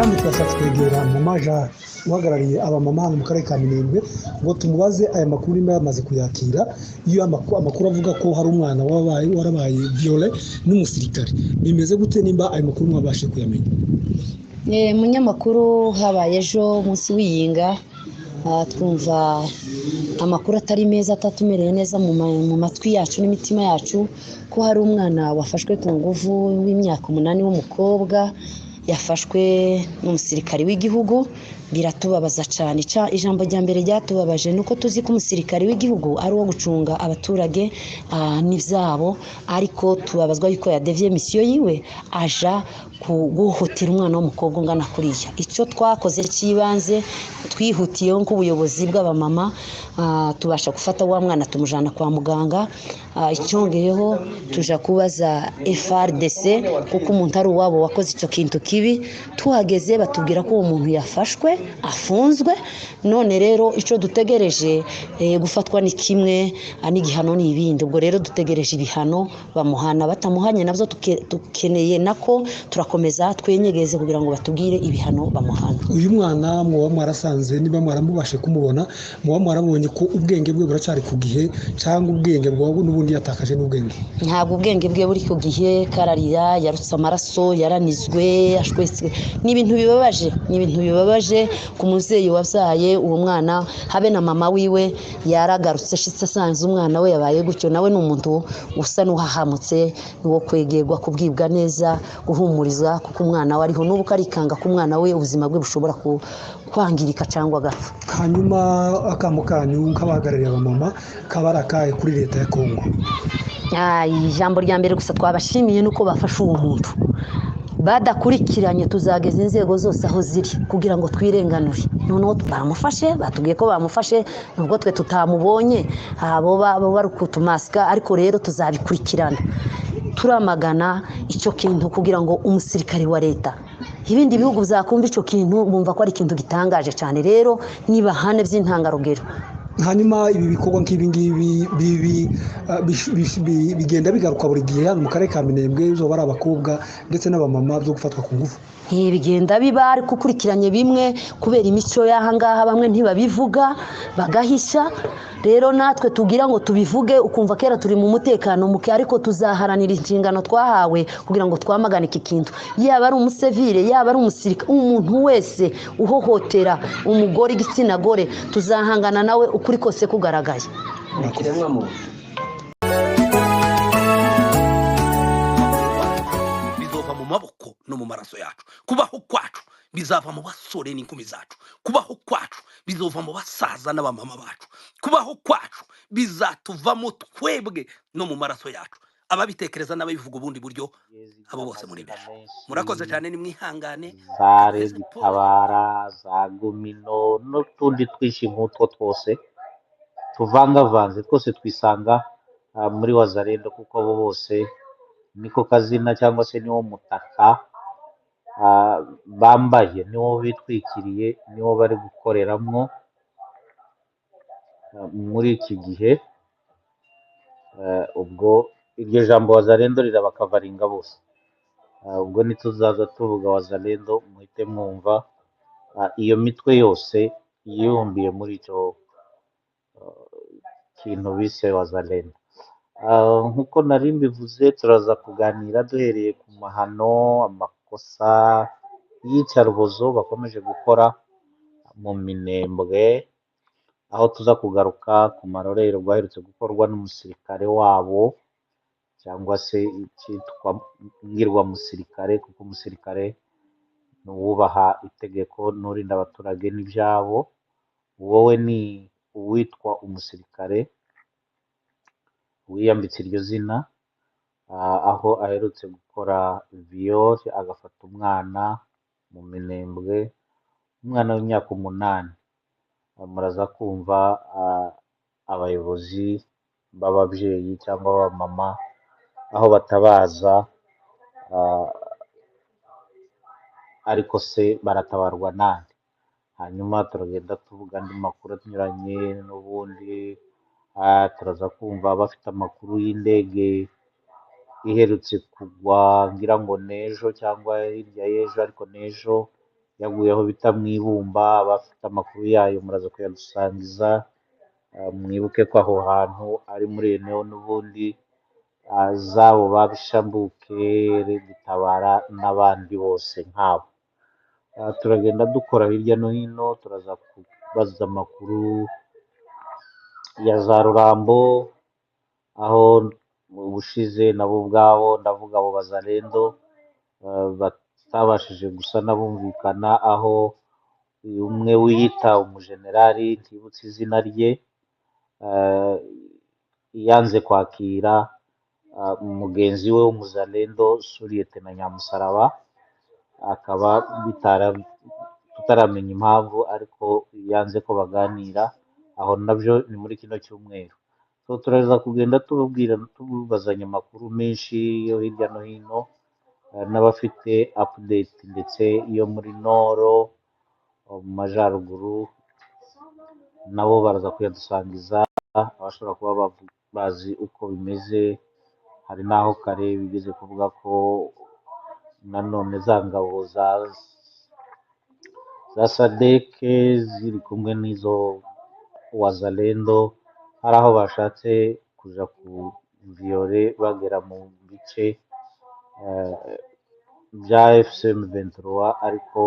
kandi turashatse kwegera mama Jean uhagarariye abamama mu karere ka Minembwe ngo tumubaze aya makuru nimba yamaze kuyakira, iyo amakuru avuga ko hari umwana warabaye viole n'umusirikare, bimeze gute nimba ayo makuru mwabashe kuyamenya? Munyamakuru, habaye ejo munsi w'iyinga twumva amakuru atari meza, atatumereye neza mu matwi yacu n'imitima yacu, ko hari umwana wafashwe ku nguvu w'imyaka 8 w'umukobwa, yafashwe n'umusirikare w'igihugu. Biratubabaza cyane. Ijambo rya mbere ryatubabaje nuko tuzi ko umusirikare w'igihugu ari uwo gucunga abaturage n'ivyabo, ariko tubabazwa yuko yadevye misiyo yiwe aja guhotera umwana w'umukobwa ungana kuriya. Icyo twakoze cy'ibanze, twihutiyeho nk'ubuyobozi bw'abamama, tubasha gufata wa mwana tumujana kwa muganga. Icyongeyeho tuja kubaza FRDC kuko umuntu ari uwabo wakoze icyo kintu kibi. Tuhageze batubwira ko uwo muntu yafashwe afunzwe. None rero icyo dutegereje gufatwa ni kimwe, n'igihano ni ibindi. Ubwo rero dutegereje ibihano bamuhana, batamuhanye nabyo tukeneye nako turakomeza twenyegeze kugira ngo batubwire ibihano bamuhana. Uyu mwana muba mwarasanze, niba mwaramubashe kumubona, muba mwarabonye ko ubwenge bwe buracyari ku gihe cyangwa ubwenge bwawe n'ubundi yatakaje n'ubwenge? Ntabwo ubwenge bwe buri ku gihe, kararira, yarutse amaraso, yaranizwe, ashwetse. Ni ibintu bibabaje ku muzeyi wabyaye uwo mwana, habe na mama wiwe yaragarutse shitse asanze umwana we yabaye gutyo. Nawe ni umuntu usa n'uhahamutse, n'uwo kwegerwa, kubwibwa neza, guhumurizwa, kuko umwana we ariho n'ubu karikanga ko umwana we ubuzima bwe bushobora kwangirika cyangwa agapfa. Hanyuma akamo kanyu nk'abahagarariye abamama kabari akahe kuri leta ya Kongo? Ijambo rya mbere gusa twabashimiye nuko bafashe uwo muntu, badakurikiranye tuzageza inzego zose aho ziri kugira ngo twirenganure. Noneho bamufashe, batubwiye ko bamufashe, nubwo twe tutamubonye, abo bari kutumasika, ariko rero tuzabikurikirana. Turamagana icyo kintu kugira ngo umusirikare wa leta, ibindi bihugu byakumva icyo kintu bumva ko ari ikintu gitangaje cyane. Rero nibahane by'intangarugero. Hanyuma ibi bikorwa nk'ibi ngibi bigenda bigaruka buri gihe hano mu karere ka Minembwe, zo bari abakobwa ndetse n'abamama byo gufatwa ku ngufu? Bigenda biba, ariko ukurikiranye bimwe kubera imico y'ahangaha bamwe ntibabivuga bagahisha. Rero natwe tugira ngo tubivuge, ukumva kera turi mu mutekano muke, ariko tuzaharanira inshingano twahawe kugira ngo twamagane iki kintu. Yaba ari umusivile, yaba ari umusirikare, umuntu wese uhohotera umugore, igitsina gore, tuzahangana nawe ukuri kose kugaragaye. Bizova mu maboko no mu maraso yacu. Kubaho kwacu bizava mu basore n'inkumi zacu. Kubaho kwacu bizova mu basaza n'abamama bacu. Kubaho kwacu bizatuvamo twebwe no mu maraso yacu. Ababitekereza n'ababivuga ubundi buryo, abo bose muri bera. Murakoze cyane, ni mwihangane. Sare Gitabara, za Gumino n'utundi twinshi nk'utwo twose tuvangavanze, twose twisanga muri Wazalendo, kuko abo bose niko kazina cyangwa se niwo mutaka bambaye, niwo bitwikiriye, niwo bari gukoreramo muri iki gihe. Ubwo iryo jambo Wazalendo rirabakavaringa bose. Ubwo nituzaza tuvuga Wazalendo, muhite mwumva iyo mitwe yose yiyumbiye muri icyo kintu bise Wazalendo. Nk'uko nari mbivuze, turaza kuganira duhereye ku mahano, amakosa y'iyicarubozo bakomeje gukora mu Minembwe, aho tuza kugaruka ku marorero rwaherutse gukorwa n'umusirikare wabo, cyangwa se icyitwa ngirwamusirikare, kuko umusirikare ni uwubaha itegeko n'urinda abaturage n'ibyabo. Wowe ni uwitwa umusirikare wiyambitse iryo zina, aho aherutse gukora viole, agafata umwana mu Minembwe, umwana w'imyaka 8. Muraza kumva abayobozi b'ababyeyi cyangwa abamama aho batabaza, ariko se baratabarwa nande? Hanyuma turagenda tuvuga andi makuru anyuranye. N'ubundi turaza kumva bafite amakuru y'indege iherutse kugwa, ngira ngo n'ejo cyangwa hirya y'ejo, ariko n'ejo yaguyeho bita mu ibumba, abafite amakuru yayo muraza kuyadusangiza. Mwibuke ko aho hantu ari muri eneo n'ubundi zabo babishambuke Gitabara n'abandi bose nk'abo. Turagenda dukora hirya no hino, turaza kubaza amakuru ya za Rurambo, aho ubushize nabo ubwabo ndavuga abo bazalendo batabashije gusa n'abumvikana, aho umwe wiyita umujenerali ntibutse izina rye yanze kwakira mugenzi we w'umuzalendo Suriyete na Nyamusaraba, akaba tutaramenya impamvu, ariko yanze ko baganira. Aho nabyo ni muri kino cyumweru. Turaza kugenda tubabwira tubazanya amakuru menshi yo hirya no hino, n'abafite update ndetse yo muri Noro mu majyaruguru nabo baraza kuyadusangiza, abashobora kuba bazi uko bimeze. Hari n'aho kare bigeze kuvuga ko nanone za ngabo za sadeke ziri kumwe n'izo wazalendo, hari aho bashatse kuja ku viyore bagera mu bice bya FCM 23, ariko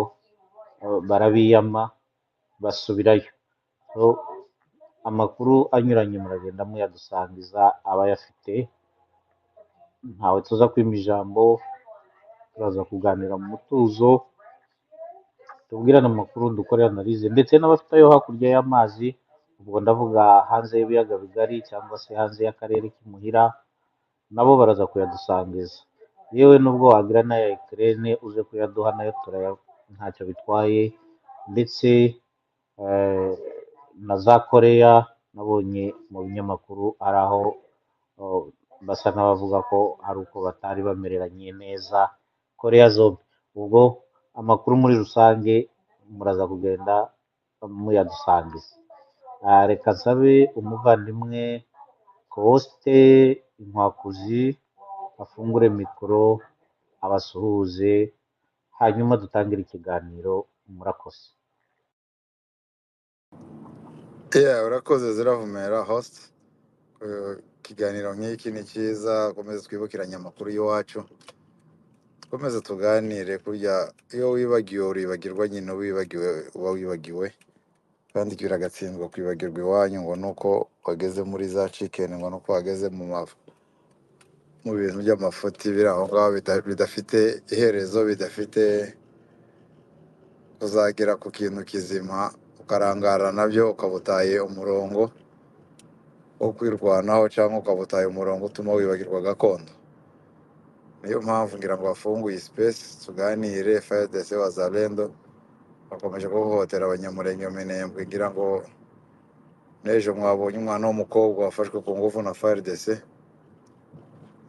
barabiyama basubirayo. Amakuru anyuranye muragenda muyadusangiza abayafite, ntawe tuza kwima ijambo, turaza kuganira mu mutuzo, tubwirane amakuru, dukorere analize, ndetse n'abafite ayo hakurya y'amazi, ubwo ndavuga hanze y'ibiyaga bigari cyangwa se hanze y'akarere k'imuhira, nabo baraza kuyadusangiza. Yewe nubwo wagira n'aya Ukraine uze kuyaduha nayo ntacyo bitwaye, ndetse na za Korea nabonye mu binyamakuru ari aho basa n'abavuga ko hari uko batari bamereranye neza Korea zombi. Ubwo amakuru muri rusange muraza kugenda muyadusangiza. Reka nsabe umuvandimwe Coste Inkwakuzi afungure mikoro abasuhuze, hanyuma dutangire ikiganiro. Murakoze. Urakoze Ziravumera host. Ikiganiro nk'iki ni cyiza, komeza twibukiranye amakuru y'iwacu, komeza tuganire. Kurya iyo wibagiwe uribagirwa, nyine wibagiwe uba wibagiwe, kandi biragatsindwa kwibagirwa iwanyu ngo nuko wageze muri za chicken, ngo nuko wageze mu bintu by'amafuti biri aho ngaho bidafite iherezo, bidafite kuzagera ku kintu kizima, ukarangara nabyo ukaba utaye umurongo wo kwirwanaho, cyangwa ukaba utaye umurongo utuma wibagirwa gakondo. Niyo mpamvu ngira ngo bafunguye space tuganire. FARDC wazalendo bakomeje guhohotera abanyamurenge Minembwe. Ngira ngo n'ejo mwabonye umwana w'umukobwa wafashwe ku ngufu na FARDC,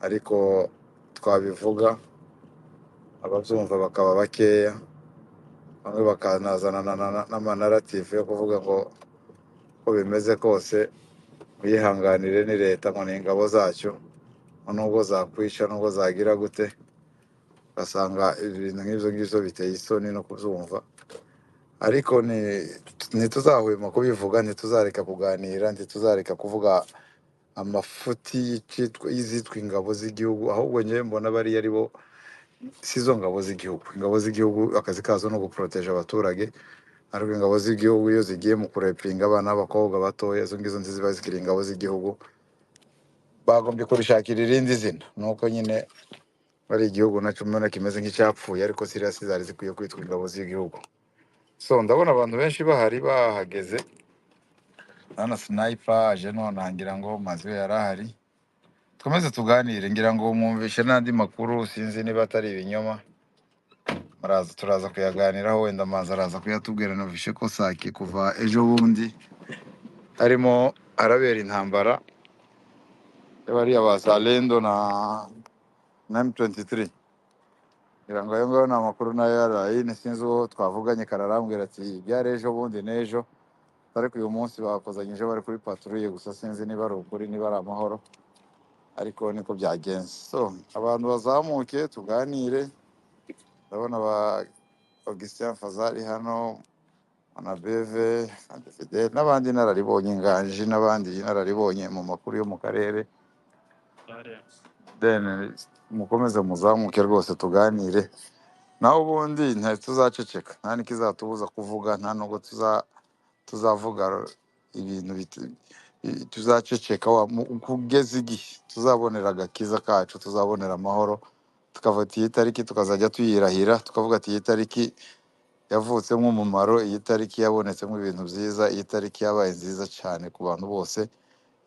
ariko twabivuga ababyumva bakaba bakeya, bamwe bakanazana n'amanarative yo kuvuga ngo uko bimeze kose wihanganire, ni leta ngo ni ingabo zacyo, nubwo zakwica nubwo zagira gute. Ugasanga ibintu nk'ibyo ngibyo biteye isoni no kubyumva, ariko ntituzahwema kubivuga, ntituzareka kuganira, ntituzareka kuvuga amafuti y'izitwa ingabo z'igihugu. Ahubwo njyewe mbona bariya ari bo, si zo ngabo z'igihugu. Ingabo z'igihugu akazi kazo no guporoteje abaturage, ariko ingabo z'igihugu iyo zigiye mu kurepinga abana b'abakobwa batoya, izo ngizo ntiziba zikiri ingabo z'igihugu, bagombye kurishakira irindi zina. Nuko nyine bari igihugu nacyo mbona kimeze nk'icyapfuye, ariko siriyasi zari zikwiye kwitwa ingabo z'igihugu. Ndabona abantu benshi bahari bahageze. Hano sniper aje none, ngira ngo mazi yari ahari. Twemeze tuganire, ngira ngo mwumvishe n'andi makuru, sinzi niba atari ibinyoma, turaza kuyaganiraho. Wenda amazi araza kuyatubwira. Numvishe ko Sake kuva ejo bundi harimo arabera intambara bariya bazalendo na M23. Ngira ngo ayo ngayo ni amakuru nayo yaraye, sinzi uwo twavuganye kararambwira ati byari ejo bundi n'ejo, ariko uyu munsi bakozanyije bari kuri patrouille gusa, sinzi niba ari ukuri niba ari amahoro, ariko niko byagenze. Abantu bazamuke tuganire. Ndabona Augustin Fazari hano Anabeve Fidel n'abandi nararibonye Inganji n'abandi nararibonye mu makuru yo mu karere then mukomeze muzamuke rwose tuganire naho ubundi tuzaceceka nta nikizatubuza kuvuga nta nubwo tuzavuga ibintu tuzaceceka kugeza igihe tuzabonera agakiza kacu tuzabonera amahoro tukafata iyi tariki tukazajya tuyirahira tukavuga ati iyi tariki yavutsemo umumaro iyi tariki yabonetsemo ibintu byiza iyi tariki yabaye nziza cyane ku bantu bose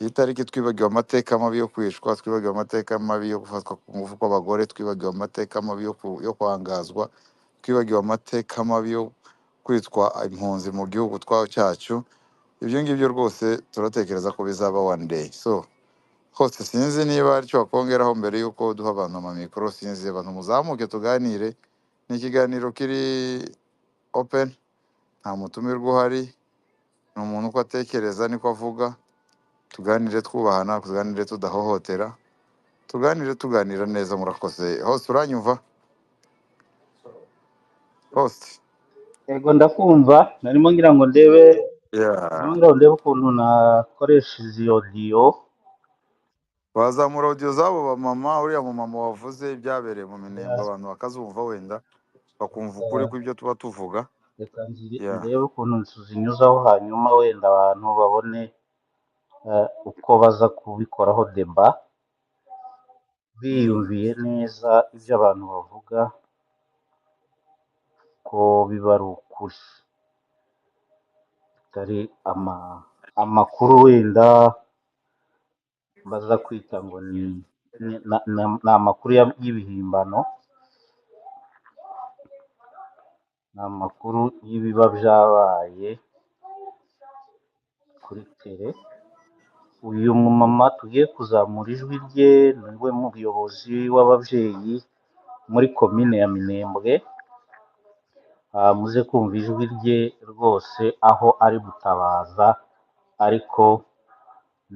iyi tariki twibagiwe amateka mabi yo kwicwa twibagiwe amateka mabi yo gufatwa ku ngufu kw'abagore twibagiwe amateka mabi yo kwangazwa twibagiwe amateka mabi yo kwitwa impunzi mu gihugu cyacu ibyo ngibyo rwose turatekereza ko bizaba one day so hose sinzi niba aricyo wakongeraho mbere y'uko duha abantu amamikoro sinzi abantu muzamuke tuganire ni ikiganiro kiri open nta mutumirwa uhari ni umuntu uko atekereza niko avuga tuganire twubahana tuganire tudahohotera tuganira neza murakoze hose uranyumva hose yego ndakumva narimo ngira ngo ndebe yeah. ukuntu nakoresha izi audio. wazamura audio z'abo bamama uriya mumama wavuze ibyabereye mu minembwe Ya, abantu bakazumva wenda bakumva ukuri kw'ibyo tuba tuvuga reka yeah. ndebe ukuntu tuzinyuzaho hanyuma wenda abantu babone uko baza kubikoraho deba biyumviye neza ibyo abantu bavuga ko biba ari ukuri bitari amakuru wenda baza kwita ngo ni amakuru y'ibihimbano, ni amakuru y'ibiba byabaye kuri tere. Uyu mumama tugiye kuzamura ijwi rye niwe muyobozi w'ababyeyi muri komine ya Minembwe. Muze kumva ijwi rye rwose aho ari gutabaza ariko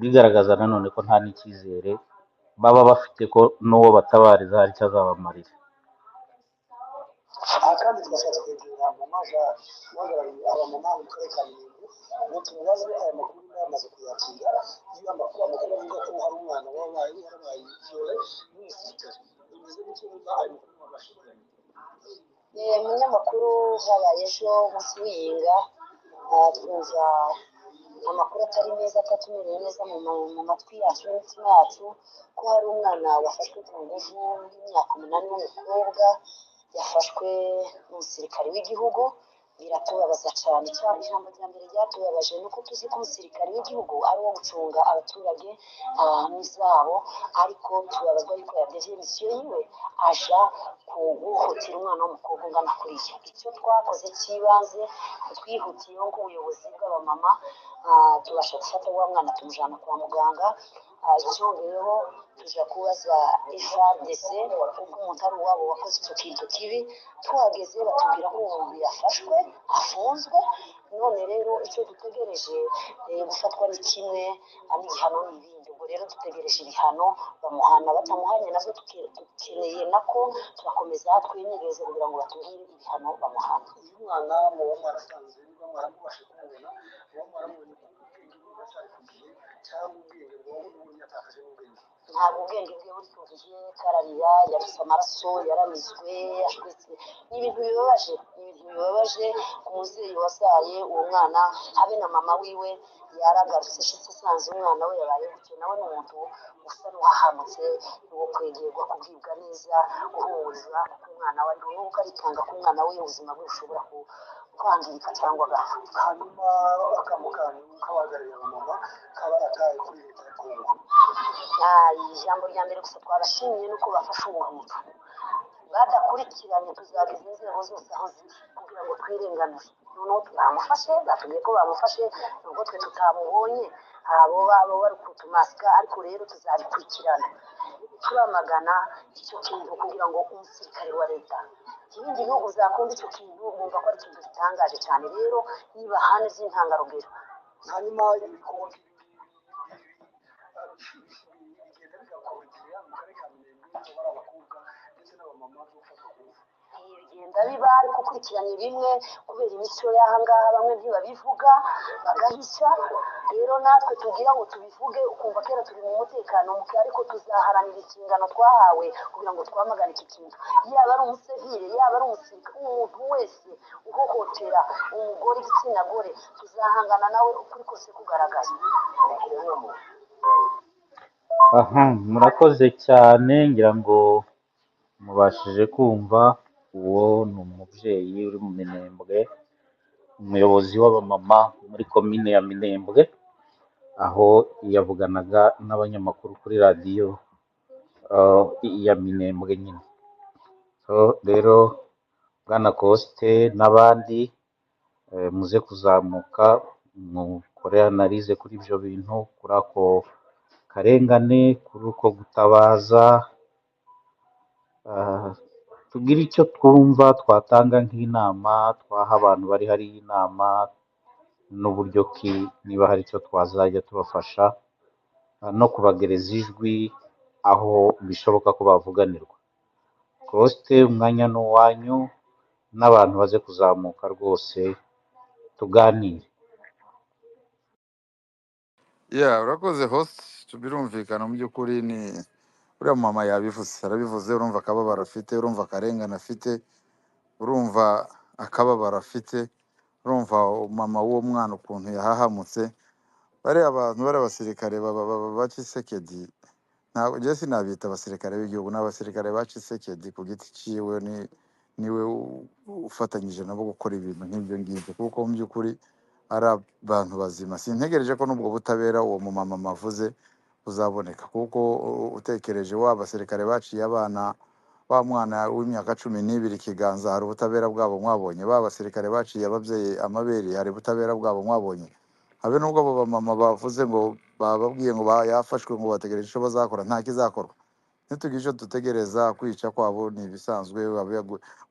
bigaragaza nanone ko nta n'icyizere baba bafite ko n'uwo batabariza hari icyo azabamarira. kandi twashatse kwegera mama uhagarariye abamama mu karere ka Minembwe ngo tumubaze aya makuru niba yamaze kuyakira iyo amakuru avuga ko hari umwana warabaye viole n'umusirikare bimeze bityo niba ayo makuru babasha kuyamenya umunyamakuru habaye ejo umunsi w'iyinga twumva amakuru atari meza atatumereye neza mu matwi yacu n'imitima yacu ko hari umwana wafashwe ku ngufu y'imyaka 8 w'umukobwa yafashwe n'umusirikare w'igihugu biratubabaza cyane ijambo rya mbere ryatubabaje ni uko tuzi ko umusirikare w'igihugu ari uwo gucunga abaturage n'izabo ariko tubabazwa yuko yadeje misiyo yiwe aja guhutira umwana w'umukobwa ungana kuriya icyo twakoze cy'ibanze twihutiyeho nk'ubuyobozi bw'abamama tubasha gufata wa mwana tumujyana kwa muganga icyongeyeho tujya kubaza FARDC kuko umuntu ari uwabo wakoze icyo kintu kibi tuhageze batubwira ko umuntu yafashwe afunzwe none rero icyo dutegereje gufatwa ni kimwe n'igihano n'ibindi ubwo rero dutegereje ibihano bamuhana batamuhanye nabwo dukeneye nako turakomeza twiyegereze kugira ngo batubwire ibihano bamuhana uyu mwana muba mwarasanze niba mwaramubashe kumubona muba mwaramubonye cyangwa ubwenge bwawe n'ubundi yatakaje n'ubwenge ntabwo ubwenge bwe buri ku gihe kararira yaruse amaraso yaramizwe yashwitse ni ibintu bibabaje ku mubyeyi wasaye uwo mwana habe na mama wiwe yaragarutse shitse asanze umwana we yabaye gutyo nawe ni umuntu usa n'uwahamutse uwo kwegerwa kubwibwa neza guhumurizwa k'umwana we ariho n'uko aritanga ko umwana we ubuzima bwe bushobora kwangirika cyangwa agapfa hanyuma bakamukanya ukabahagarariye abamama kaba arataye kuri leta ya Kongo ijambo rya mbere gusa twabashimiye nuko bafashe uwo muntu badakurikiranye tuzabiza inzego zose aho ziri kugira ngo twirenganure noneho bamufashe batubwiye ko bamufashe nubwo twe tutamubonye abo bari kutumasika ariko rero tuzabikurikirana turamagana icyo kintu kugira ngo umusirikare wa leta ibindi bihugu zakunda icyo kintu bumva ko ari ikintu gitangaje cyane rero niba hane z'intangarugero hanyuma ibikorwa bigenda bigakorwa mu karere ka Minembwe bari abakobwa ndetse n'abamama zo gufata ku ngufu bigenda biba ariko ukurikiranye bimwe kubera imico y'ahangaha bamwe ntibabivuga bagahisha rero natwe tugira ngo tubivuge ukumva kera turi mu mutekano muke ariko tuzaharanira inshingano twahawe kugira ngo twamagane iki kintu yaba ari umusivile yaba ari umusirikare umuntu wese uhohotera umugore igitsina gore tuzahangana nawe ukuri kose kugaragaye. aha murakoze cyane ngira ngo mubashije kumva uwo ni umubyeyi uri mu Minembwe umuyobozi w'abamama muri komine ya Minembwe aho yavuganaga n'abanyamakuru kuri radiyo ya Minembwe nyine so rero bwana Coste n'abandi muze kuzamuka mukore analize kuri ibyo bintu kuri ako karengane kuri uko gutabaza tugire icyo twumva twatanga nk'inama twaha abantu bari hari inama n'uburyo ki niba hari icyo twazajya tubafasha no kubagereza ijwi aho bishoboka ko bavuganirwa Coste umwanya ni uwanyu n'abantu baze kuzamuka rwose tuganire urakoze host birumvikana mu by'ukuri ni uriya mama yabivuze arabivuze urumva akababaro afite urumva akarengane afite urumva akababaro afite urumva mama w'uwo mwana ukuntu yahahamutse bariya abantu bari abasirikare ba Tshisekedi ntabwo njye sinabita abasirikare b'igihugu n'abasirikare ba Tshisekedi ku giti ciwe niwe ufatanyije nabo gukora ibintu nk'ibyo ngibyo kuko mu by'ukuri ari abantu bazima sintegereje ko n'ubwo butabera uwo mumama mavuze buzaboneka kuko utekereje abasirikare baciye abana wa mwana w'imyaka 12 ikiganza hari ubutabera bwabo mwabonye basirikare baciye ababyeyi amabere hari ubutabera bwabo mwabonye habe nubwo abo bamama bavuze ngo bababwiye ngo yafashwe ngo bategereje icyo bazakora nta kizakorwa ntitugira icyo dutegereza kwica kwabo ni ibisanzwe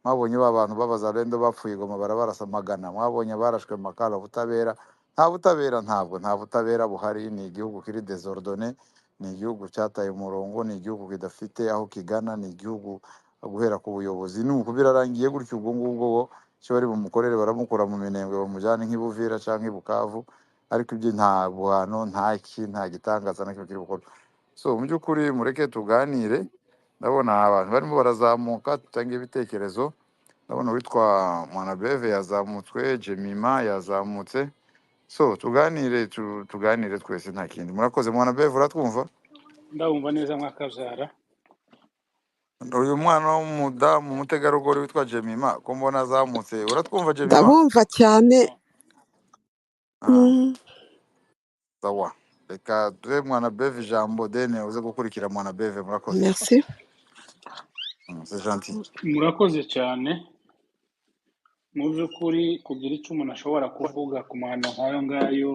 mwabonye abantu b'abazarendo bapfuye goma barabarasa magana mwabonye barashwe makara ubutabera nta butabera buhari ni igihugu kiri desordonné ni igihugu cyataye umurongo ni igihugu kidafite aho kigana ni igihugu guhera ku buyobozi nuko birarangiye gutyo ubwo ngubwo cyo bari bumukorere baramukura mu Minembwe bamujyane nk'Ibuvira canke Bukavu ariko ibyo nta buhano nta gitangaza nakyo kiri gukorwa so mu by'ukuri mureke tuganire ndabona abantu barimo barazamuka tutangiye ibitekerezo ndabona witwa Mwanabeve yazamutswe Jemima yazamutse so tuganire twese nta kindi murakoze Mwanabeve uratwumva ndabumva neza mwakabyara uyu mwana w'umudamu umutegarugori witwa Jemima ko mbona azamutse uratwumva Jemima ndabumva cyane sawa reka duhe Mwanabeve ijambo dene uze gukurikira Mwanabeve murakoze merci c'est gentil murakoze cyane mu by'ukuri kugira icyo umuntu ashobora kuvuga ku mahano nk'ayo ngayo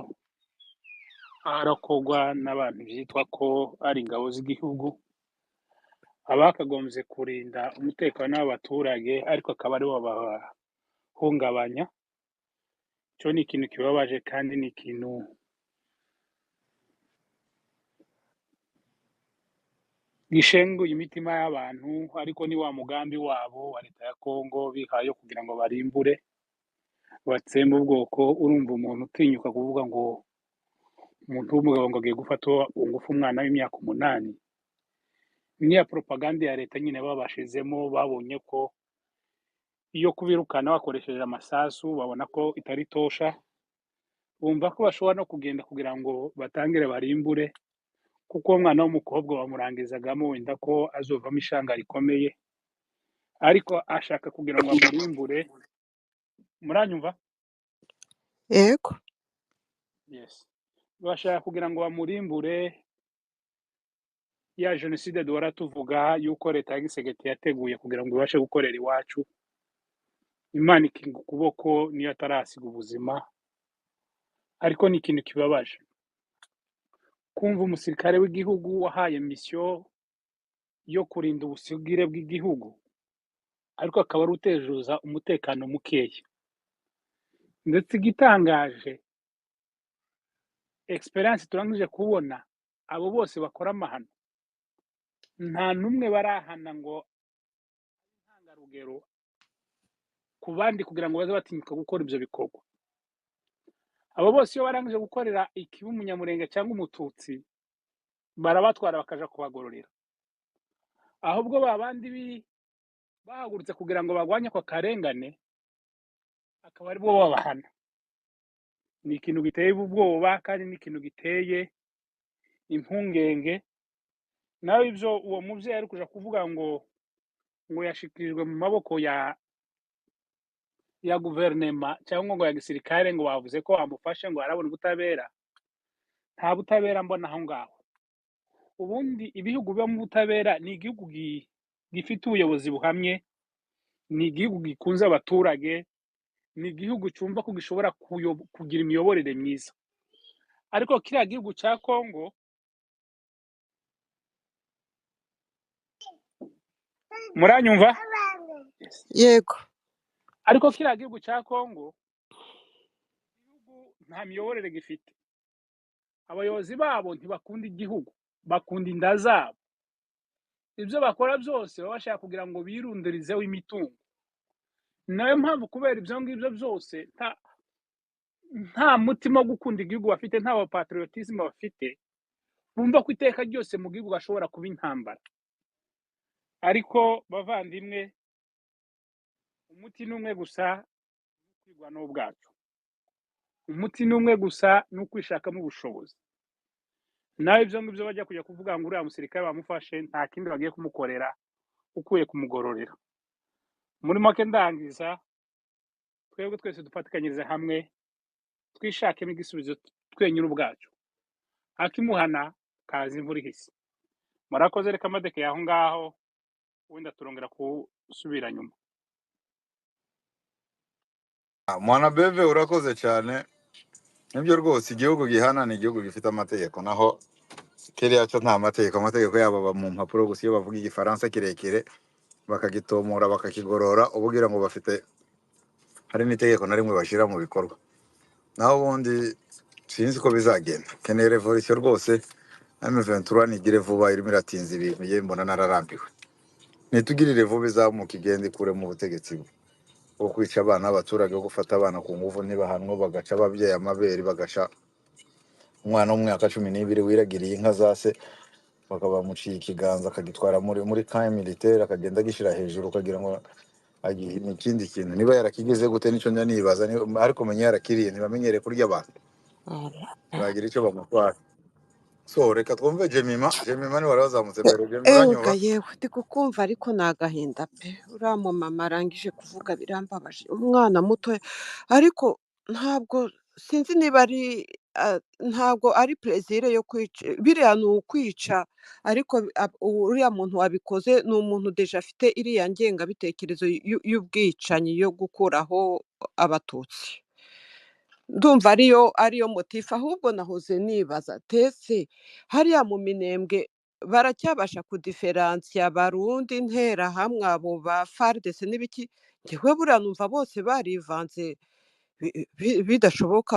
arakogwa n'abantu byitwa ko ari ingabo z'igihugu abakagombye kurinda umutekano w'abaturage ariko akaba aribo bahungabanya cyo ni ikintu kibabaje kandi ni ikintu gishenguye imitima y'abantu ariko ni wa mugambi wabo wa leta ya Kongo bihaye kugira ngo barimbure batsembe ubwoko urumva umuntu utinyuka kuvuga ngo umuntu w'umugabo ngo agiye gufata ungufu umwana w'imyaka 8 niya propaganda ya leta nyine babashizemo babonye ko iyo kubirukana bakoresheje amasasu babona ko itari tosha bumva ko bashobora no kugenda kugira ngo batangire barimbure kuko umwana w'umukobwa bamurangizagamo wenda ko azovamo ishanga rikomeye ariko ashaka kugira ngo amurimbure muranyumva yego yes bashaka kugira ngo bamurimbure ya jenoside duhora tuvuga yuko leta ya Gisegeti yateguye kugira ngo ibashe gukorera iwacu Imana ikinga ukuboko niyo atarasiga ubuzima ariko ni ikintu kibabaje kumva umusirikare w'igihugu wahaye mission yo kurinda ubusugire bw'igihugu ariko akaba ari utejuza umutekano mukeya ndetse igitangaje experience turangije kubona abo bose bakora amahano nta numwe barahana ngo ntangarugero ku bandi kugira ngo baze batinyuka gukora ibyo bikorwa. Abo bose iyo barangije gukorera ikibi umunyamurenge cyangwa umututsi barabatwara bakaja kubagororera, ahubwo ba bandi bahagurutse kugira ngo bagwanye ako karengane akaba ari bo babahana. Ni ikintu giteye ubwoba kandi ni ikintu giteye impungenge. Nawe ibyo uwo muvyeyi ari kuja kuvuga ngo yashikirijwe mu maboko ya guverinema cyangwa ngo ya gisirikare, ngo bavuze ko bamufashe ngo arabona ubutabera, nta butabera mbona aho ngaho. Ubundi ibihugu biba mu butabera ni igihugu gifite ubuyobozi buhamye, ni igihugu gikunze abaturage, ni igihugu cyumva ko gishobora kugira imiyoborere myiza. Ariko kiriya gihugu cya Kongo, muranyumva? yego Ariko kiriya gihugu cya Kongo nta miyoborere gifite. Abayobozi babo ntibakunda igihugu, bakunda inda zabo. Ibyo bakora byose baba bashaka kugira ngo birundirizeho imitungo. Nayo mpamvu kubera ibyo ngibyo byose nta mutima wo gukunda igihugu bafite, nta patriotisme bafite, bumva ko iteka ryose mu gihugu bashobora kuba intambara. Ariko bavandimwe, umuti ni umwe gusa, kwirwanaho ubwacu. Umuti ni umwe gusa, ni ukwishakamo ubushobozi. Nawe ibyo ngibyo bajya kujya kuvuga ngo uriya musirikare bamufashe, nta kindi bagiye kumukorera ukuye kumugororera. Muri make ndangiza, twebwe twese dufatikanyirize hamwe, twishakemo igisubizo twenyine ubwacu. Akimuhana kaza imvura ihise. Murakoze, reka amadeke yaho ngaho, wenda turongera kusubira nyuma. Mwana beve urakoze cyane. Nibyo rwose, igihugu gihana ni igihugu gifite amategeko, naho kiriya cyo nta mategeko. Amategeko yabo aba mu mpapuro gusa, iyo bavuga igifaransa kirekire bakagitomora bakakigorora, ubugira ngo bafite hari n'itegeko na rimwe bashyira mu bikorwa. Naho ubundi sinzi ko bizagenda. Keneye revolution rwose. M23 nigire vuba, irimo iratinza ibintu, ye mbona nararambiwe. Nitugirire vuba izamuka igenda ikure mu butegetsi bwo kwica abana b'abaturage, bwo gufata abana ku nguvu ntibahanwe, bagaca ababyeyi amabere, bagaca umwana w'umwaka 12 wiragiriye inka za se, bakaba bamuciye ikiganza akagitwara muri camp militaire, akagenda agishira hejuru ukagira ngo ni ikindi kintu. Niba yarakigeze gute nico njya nibaza, ariko menya yarakiriye, ntibamenyere kurya abantu, bagira icyo bamutwara. So reka twumve Jemima ni wari wazamutse mbere. Jemima ewuga uranyumva? yewe ndi kukumva ariko ni agahinda pe, uriya mumama arangije kuvuga birambabaje, umwana muto ariko ntabwo sinzi niba ari ntabwo ari plezire yo kwica, biriya ni ukwica, ariko uriya muntu wabikoze ni umuntu deja afite iriya ngengabitekerezo y'ubwicanyi yo gukuraho abatutsi. Ndumva ariyo motifu, ahubwo nahoze nibaza tese hariya mu Minembwe baracyabasha kudiferansiya Abarundi, Interahamwe, abo ba FARDC n'ibiki. Njyewe buriya numva bose barivanze bidashoboka,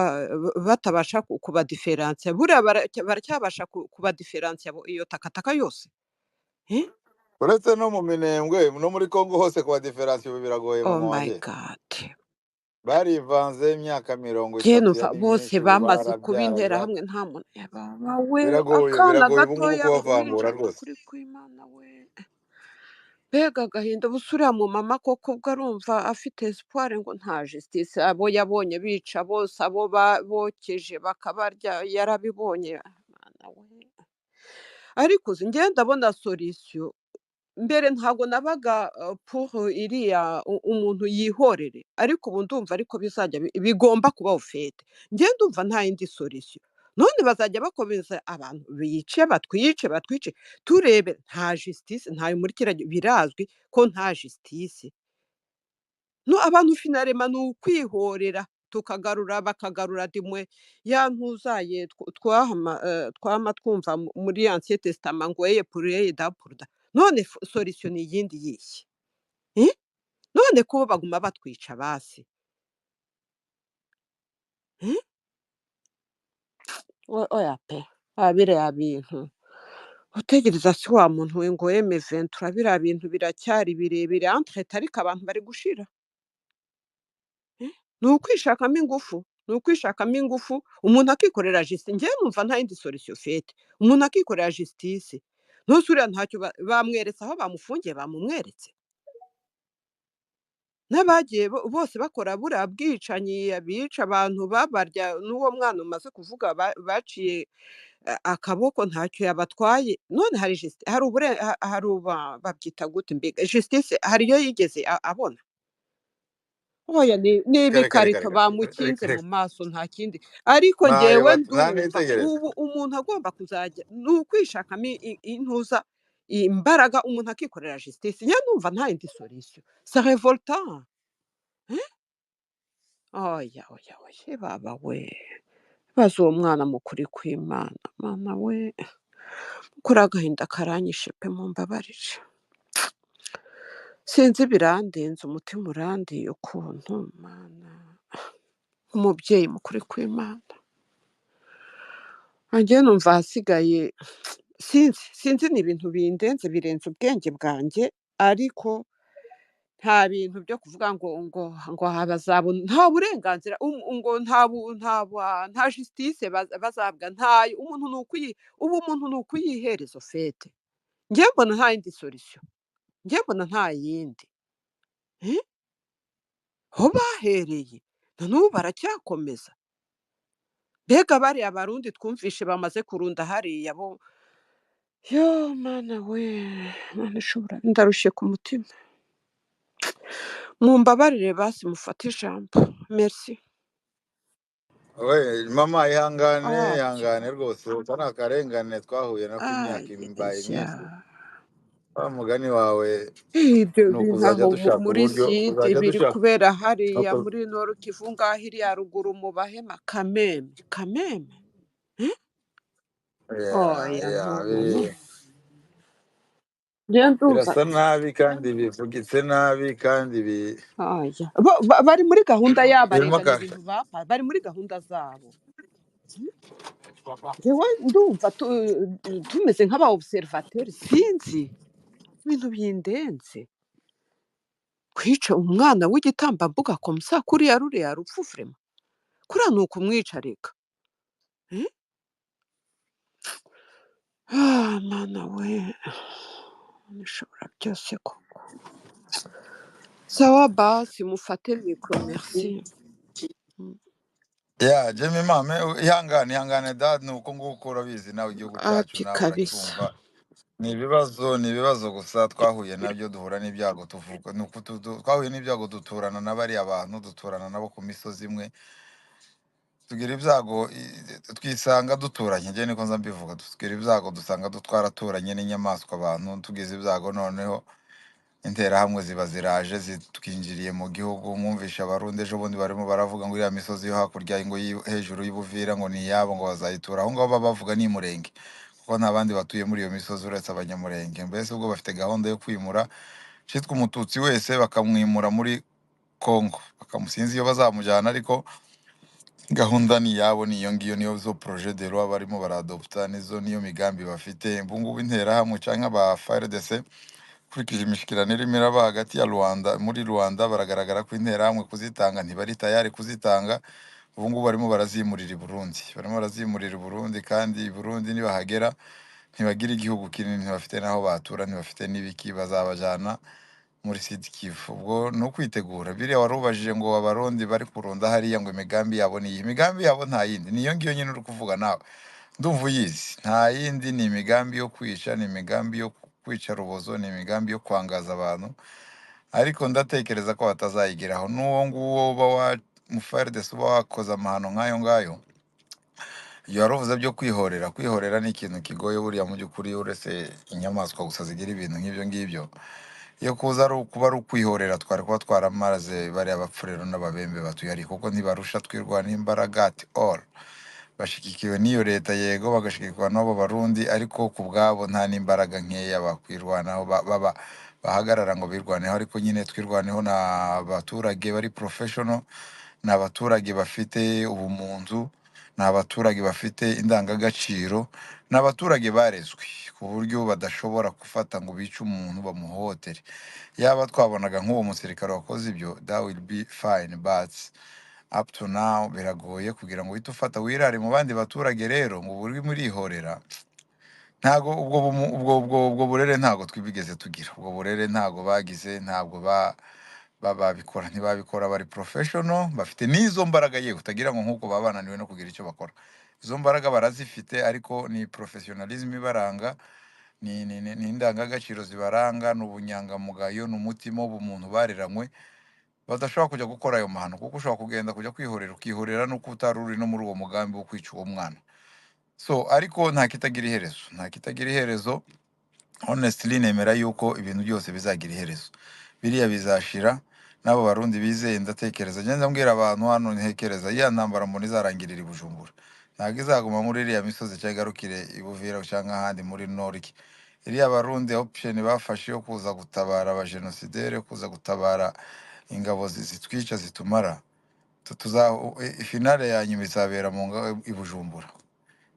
batabasha kubadiferansiya. Buriya baracyabasha kubadiferansiya iyo takataka yose. Uretse no mu Minembwe no muri Kongo hose kwa diferansiyo biragoye mu Oh my mwanje. God. Barivanze imyaka 30 Numva yari bose myinshi, bamaze kuba barabyara Interahamwe, nta muntu we biragoye akana ubu ngubu gatoya kubavangura uruhinja rwose. kuri kw'Imana we. Mbega agahinda, ubusa uriya mu mama koko ubwo arumva afite espoir ngo nta justice, abo yabonye bica bose, abo bokeje bakabarya yarabibonye. Mana we. Ariko uzi njye ndabona solution. Mbere ntabwo nabaga pour iriya umuntu yihorere, ariko ubu ndumva ariko bizajya bigomba kuba ufete. Njye ndumva nta yindi solution. None bazajya bakomeza abantu bice batwice, turebe nta justice, ntayo muri kiriya birazwi ko nta justice. No, abantu finarema ni ukwihorera bakagarura dimwe ya ntuzaye twama twumva muri Ancien Testament ngo eye pour eye da pour da. None solution ni iyindi yihe? None ko baguma batwica basi. Oya pe, biriya bintu utegereza si wa muntu we ngo M23, biriya bintu biracyari birebire, entre ariko abantu bari gushira. ni ukwishakamo ingufu, ni ukwishakamo ingufu, umuntu akikorera justice. Njyewe numva nta yindi solution ufite, umuntu akikorera justice. Ntose uriya ntacyo bamweretse aho bamufungiye, bamumweretse? N'abagiye bose bakora buriya bwicanyi, abica abantu babarya, n'uwo mwana umaze kuvuga baciye akaboko ntacyo yabatwaye. None hari hari hari babyita gute mbega justice hari iyo yigeze abona? Oya ni Reka reka ibikarito reka bamukinze reka mu reka maso nta kindi. Ariko ntayo njyewe nta ndumva nitegereza. ubu umuntu agomba kuzajya ni ukwishakamo intuza imbaraga, umuntu akikorera justice. Njyewe numva nta yindi solution. C'est révoltant. Oya, oya, oya, baba we! Baza uwo mwana mu kuri kw'Imana, Mana we! Ukuri agahinda karanyishe pe mumbabarire. Sinzi birandenze, umutima urandiye ukuntu Mana. Umubyeyi mu kuri kw'Imana. Njyewe numva ahasigaye sinzi ni ibintu bindenze birenze ubwenge bwanjye, ariko nta bintu byo kuvuga ngo bazabona nta burenganzira ngo nta justice bazabwa ntayo. Umuntu ni ukuyihereza ofete. Njyewe mbona nta yindi solution. Njyewe mbona nta yindi. Aho bahereye na n'ubu baracyakomeza. Mbega bariya Barundi twumvishe bamaze kurunda hariya bo, yo Mana we! Mana ishobora, ndarushye ku mutima. Mumbabarire basi mufate ijambo. Merci. We mama ihangane ihangane Ajya, rwose, uko ni akarengane twahuye nako imyaka imbaye myinshi. ajya. Wa mugani wawe Ibyo ni bintu ukuzajya aho dushaka muri uburyo, site uzajya biri dushaka kubera hariya uko- muri Nord Kivu ngaho iriya ruguru mu Bahema, Kameme, Kameme. Oya no. Njyewe ndumva birasa nabi kandi bivugitse nabi kandi oya. Bari muri gahunda yabo birimo arega ni ibintu bari muri gahunda zabo. Njyewe ndumva tumeze nk'aba observateur, sinzi ibintu bindenze. Kwica umwana w'igitambambuga komsa kuriya ruriya rupfu vrema, kuriya ni ukumwica reka. Mana we! Ishobora byose koko. Sawa basi mufate mikoro, merci. ya Jemmy mame ihangane ihangane dad, ni uko nguko urabizi nawe igihugu cyacu Api nawe kabisa. uracyumva. Ni ibibazo gusa twahuye nabyo, duhura n'ibyago, tuvuga ni uku twahuye n'ibyago, duturana na bariya bantu, duturana nabo ku misozi imwe, tugira ibyago twisanga duturanye. Njye niko nza mbivuga, tugira ibyago dusanga twaraturanye n'inyamaswa abantu, tugize ibyago noneho interahamwe ziba ziraje twinjiriye mu gihugu. Mwumvisha Abarundi ejo bundi barimo baravuga ngo iriya misozi yo hakurya ngo hejuru y'Ubuvira ngo ni iyabo, ngo bazayitura aho ngaho. baba bavuga ni Murenge, kuko nta bandi batuye muri iyo misozi uretse Abanyamurenge. Mbese ubwo bafite gahunda yo kwimura cyitwa umututsi wese bakamwimura muri Congo, bakamusinzi iyo bazamujyana, ariko gahunda ni iyabo, ni iyo ngiyo, niyo zo projet de loi barimo baradopta, niyo migambi bafite. Ubu ngubu interahamwe cyangwa aba FARDC, kurikije imishikirano irimo iraba hagati ya Rwanda, muri Rwanda baragaragara ko interahamwe kuzitanga ntibari tayari kuzitanga. Ubu ngubu barimo barazimurira i Burundi, kandi i Burundi nibahagera ntibagira igihugu kinini, ntibafite n'aho batura, ntibafite n'ibiki, bazabajyana muri Sud Kivu. Ubwo ni ukwitegura. Biriya wari ubajije ngo Abarundi bari kurunda hariya ngo imigambi yabo ni iyi, imigambi yabo nta yindi, niyo ngiyo nyine uri kuvuga nawe, ndumva uyizi. Nta yindi, ni imigambi yo kwica, ni imigambi yo kwica rubozo, ni imigambi yo kwangaza abantu, ariko ndatekereza ko batazayigeraho. N'uwo nguwo uba FARDC uba wakoze amahano nk'ayo ngayo, iyo waruvuze byo kwihorera ni ikintu kigoye buriya mu by'ukuri, uretse inyamaswa gusa zigira ibintu nk'ibyo ngibyo. Iyo kuza kuba ari ukwihorera, twari kuba twaramaze bariya bapfurero n'ababembe batuye ari, kuko ntibarusha twirwana imbaraga at all. Bashigikiwe n'iyo leta yego, bagashigikwa n'abo Barundi, ariko ku bwabo nta n'imbaraga nkeya bakwirwanaho bahagarara ngo birwaneho. Ariko nyine twirwaneho n'abaturage bari professional, ni abaturage bafite ubumuntu, ni abaturage bafite indangagaciro, ni abaturage barezwe ku buryo badashobora gufata ngo bice umuntu bamuhohotere. Yaba twabonaga nk'uwo musirikare wakoze ibyo, that will be fine, but up to now biragoye kugira ngo uhite ufata wirare mu bandi baturage rero ngo buri murihorera. Ntago ubwo burere ntago twibigeze tugira, ubwo burere ntago bagize, ntabwo babikora, ntibabikora, bari professional, bafite n'izo mbaraga yewe utagira ngo nk'uko baba bananiwe no kugira icyo bakora. Izo mbaraga barazifite, ariko ni professionalism ibaranga, ni indangagaciro zibaranga, n'ubunyangamugayo, n'umutima w'ubumuntu bareranywe, badashobora kujya gukora ayo mahano, kuko ushobora kugenda kujya kwihorera, ukihorera nuko utari uri no muri uwo mugambi wo kwica uwo mwana. So ariko nta kitagira iherezo, nta kitagira iherezo. Honestly nemera yuko ibintu byose bizagira iherezo, biriya bizashira. N'abo barundi bizeye, ndatekereza ngenda mbwira abantu hano, ntekereza iya ntambara mbona izarangirira i Bujumbura, ntabwo izaguma muri iriya misozi cyangwa igarukire i Buvira cyangwa ahandi muri Noriki. Iriya barundi option bafashe yo kuza gutabara abajenosidere, kuza gutabara ingabo zitwica zitumara, finale ya nyuma izabera i Bujumbura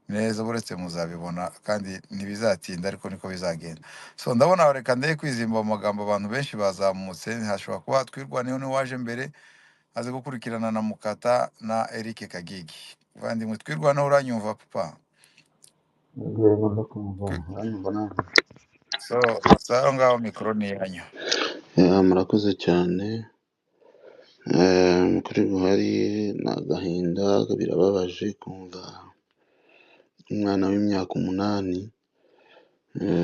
neza, buretse muzabibona kandi ntibizatinda, ariko niko bizagenda. So ndabona reka ndeye kwizimba mu magambo, abantu benshi bazamutse, hashobora kuba Twirwaneho ni waje mbere, aze gukurikirana na Mukata na Eric Kagigi. Vandimwe Twirwaneho, uranyumva papa? Yego ndakumva, uranyumva nawe? So ngaho mikoro ni yanyu. Murakoze cyane. Kuri Buhari ni agahinda, birababaje kumva umwana w'imyaka 8.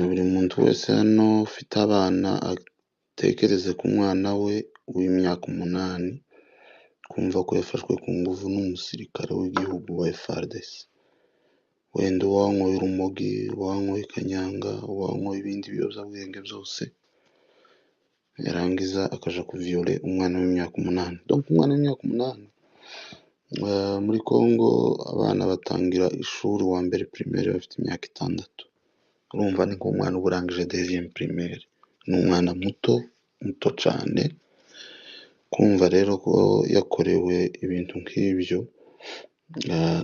Buri muntu wese hano ufite abana atekereze ku mwana we w'imyaka 8, kumva ko yafashwe ku nguvu n'umusirikare w'igihugu wa FARDC. Wenda uwanyweye urumogi, uwanyweye kanyanga, uwanyweye ibindi biyobyabwenge byose, yarangiza akaja kuviole umwana w'imyaka 8. Donc umwana w'imyaka 8 muri Congo abana batangira ishuri wa mbere primaire bafite imyaka 6. Urumva ni nk'umwana uba urangije deuxième primaire, ni umwana muto cyane. Kumva rero ko yakorewe ibintu nk'ibyo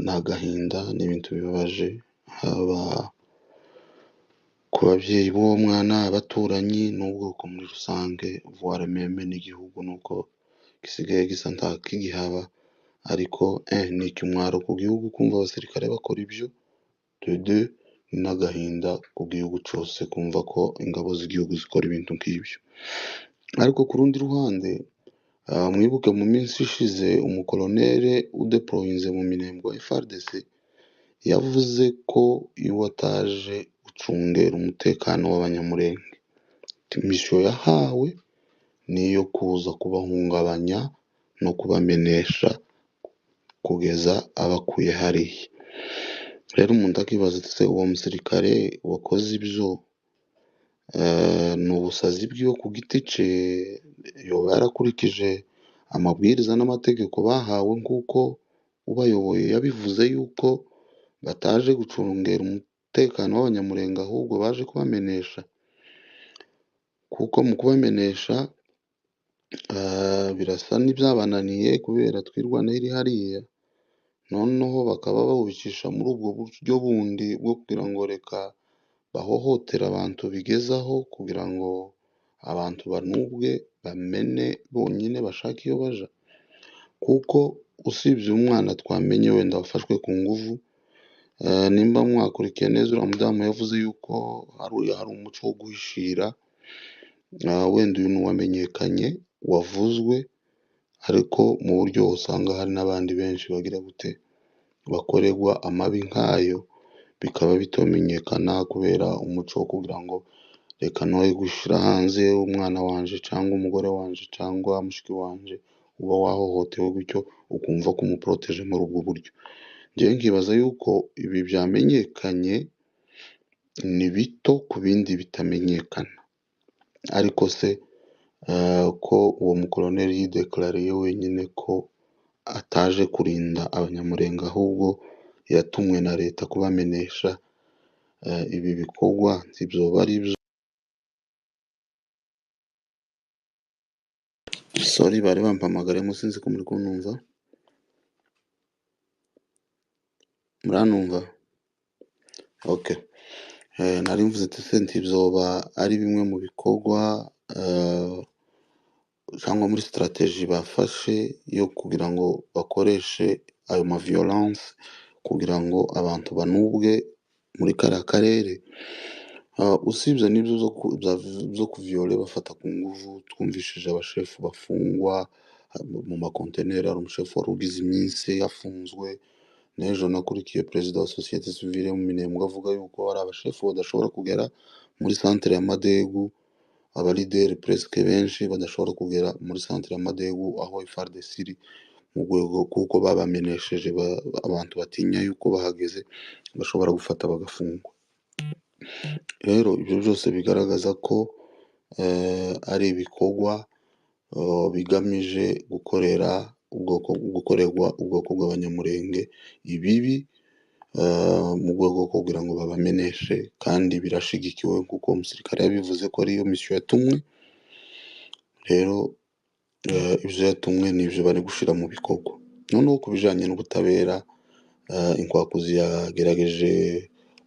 ni agahinda, ni ibintu bibabaje, haba ku babyeyi b'uwo mwana, abaturanyi, n'ubwoko muri rusange, voire meme n'igihugu, nuko gisigaye gisa nta kigihaba. Ariko ni ikimwaro ku gihugu kumva abasirikare bakora ibyo. De ni n'agahinda ku gihugu cyose kumva ko ingabo z'igihugu zikora ibintu nk'ibyo. Ariko ku rundi ruhande, mwibuke mu minsi ishize umukolonere udeployinze mu Minembwe wa FARDC yavuze ko iwe ataje gucungera umutekano w'abanyamurenge, misiyo yahawe niyo kuza kubahungabanya no kubamenesha kugeza abakuye hariya. Rero umuntu akibaza ati uwo musirikare wakoze ibyo ni ubusazi bwiwe ku giti cye, yoba yarakurikije amabwiriza n'amategeko bahawe nk'uko ubayoboye yabivuze yuko bataje gucungera umutekano w'abanyamurenge ahubwo baje kubamenesha? Kuko mu kubamenesha birasa n'ibyabananiye kubera Twirwaneho iri hariya, noneho bakaba bawubicisha muri ubwo buryo bundi bwo kugira ngo reka bahohotera abantu bigezaho kugira ngo abantu banubwe, bamene bonyine bashaka iyo baja. Kuko usibye umwana twamenye wenda wafashwe ku nguvu, nimba mwakurikiye neza uriya mudamu yavuze yuko hari umuco wo guhishira, wenda uyu wamenyekanye wavuzwe, ariko mu buryo usanga hari n'abandi benshi bagira gute bakorerwa amabi nk'ayo, bikaba bitamenyekana kubera umuco wo kugira ngo reka noye gushyira hanze umwana wanje cyangwa umugore wanje cyangwa mushiki wanje uba wahohotewe, gutyo ukumva ko umuproteje muri ubwo buryo. Njyewe nkibaza yuko ibi byamenyekanye ni bito ku bindi bitamenyekana. Ariko se ko uwo mukoloneli yidekarariye wenyine ko ataje kurinda abanyamurenge ahubwo yatumwe na leta kubamenesha, ibi bikorwa ntibyoba ari byo? Sorry, bari bampamagara sinzi ko muri kunumva. Muranumva? Okay. Nari mvuze ati se ntibyoba ari bimwe mu bikorwa cyangwa muri strategy bafashe yo kugira ngo bakoreshe ayo ma violence kugira ngo abantu banubwe muri kariya karere. Usibye n'ibyo zo kuviyole bafata ku nguvu, twumvishije abashefu bafungwa mu makonteneri. Hari umushefu wari ugize iminsi yafunzwe, n'ejo nakurikiye perezida wa sosiyete sivile mu Minembwe avuga yuko hari abashefu badashobora kugera muri santere ya Madegu, abalideri presque benshi badashobora kugera muri santere ya Madegu aho FARDC iri, mu rwego kuko babamenesheje abantu batinya yuko bahageze bashobora gufata bagafungwa. Rero ibyo byose bigaragaza ko ari ibikorwa bigamije gukorerwa ubwoko bw'abanyamurenge ibibi mu rwego rwo kugira ngo babameneshe, kandi birashigikiwe kuko umusirikare yabivuze ko ariyo misiyo yatumwe. Rero ibyo yatumwe n'ibyo bari gushyira mu bikorwa. Noneho ku bijyanye n'ubutabera, Inkwakuzi yagerageje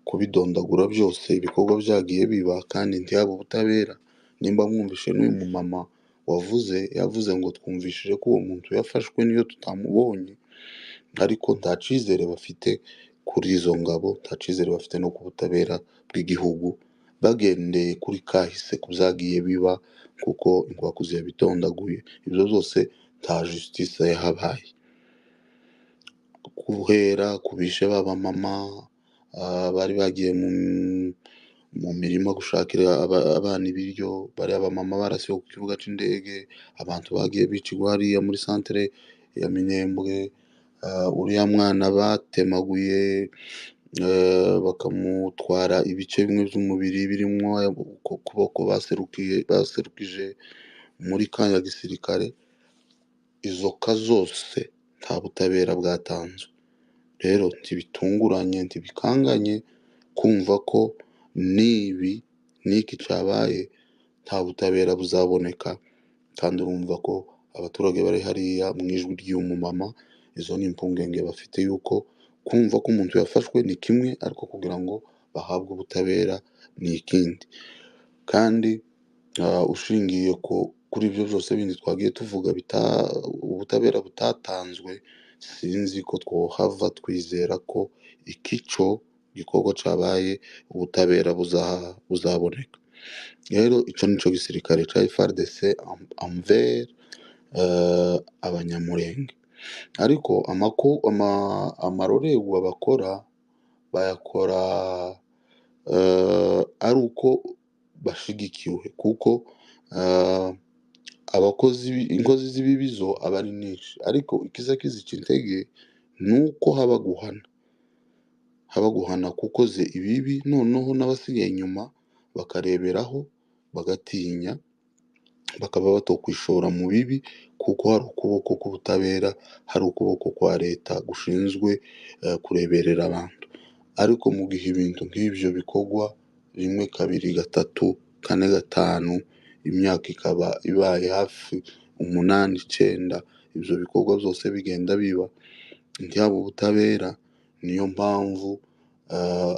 kubidondagura byose ibikorwa byagiye biba kandi ntihabe ubutabera. Nimba mwumvishe n'uyu mumama yavuze ngo twumvishije ko uwo muntu yafashwe niyo tutamubonye, ariko nta cyizere bafite kuri izo ngabo, nta cyizere bafite no ku butabera bw'igihugu, bagendeye kuri kahise ku byagiye biba, kuko Inkwakuzi yabidondaguye. Ibyo byose nta justice yahabaye, guhera ku bishe b'abamama bari bagiye mu mirima gushakira abana ibiryo, bari abamama barasiwe ku kibuga cy'indege, abantu bagiye bicirwa hariya muri santere ya Minembwe, uriya mwana batemaguye bakamutwara ibice bimwe by'umubiri birimo ukuboko baserukije muri ka ya gisirikare. Izo ka zose nta butabera bwatanzwe. Rero ntibitunguranye, ntibikanganye kumva ko n'iki cyabaye nta butabera buzaboneka, kandi urumva ko abaturage bari hariya mu ijwi ry'uyu mumama, izo ni impungenge bafite yuko kumva ko umuntu yafashwe ni kimwe, ariko kugira ngo bahabwe ubutabera ni ikindi. Kandi ushingiye kuri ibyo byose bindi twagiye tuvuga ubutabera butatanzwe, sinzi ko twohava twizera ko ikico gikorwa cyabaye ubutabera buzaboneka. Rero icyo nico gisirikare cya FARDC envers abanyamurenge. Ariko amarorerwa bayakora ari uko bashigikiwe, kuko inkozi z'ibibi zo aba ari nyinshi, ariko ikiza kizica intege ni uko haba guhana kuko ze ibibi, noneho n'abasigaye inyuma bakareberaho bagatinya, bakaba batokwishora mu bibi, kuko hari ukuboko k'ubutabera, hari ukuboko kwa leta gushinzwe kureberera abantu. Ariko mu gihe ibintu nk'ibyo bikorwa rimwe, kabiri, gatatu, kane, gatanu, imyaka ikaba ibaye hafi 8, 9, ibyo bikorwa byose bigenda biba ntihabe ubutabera. Niyo mpamvu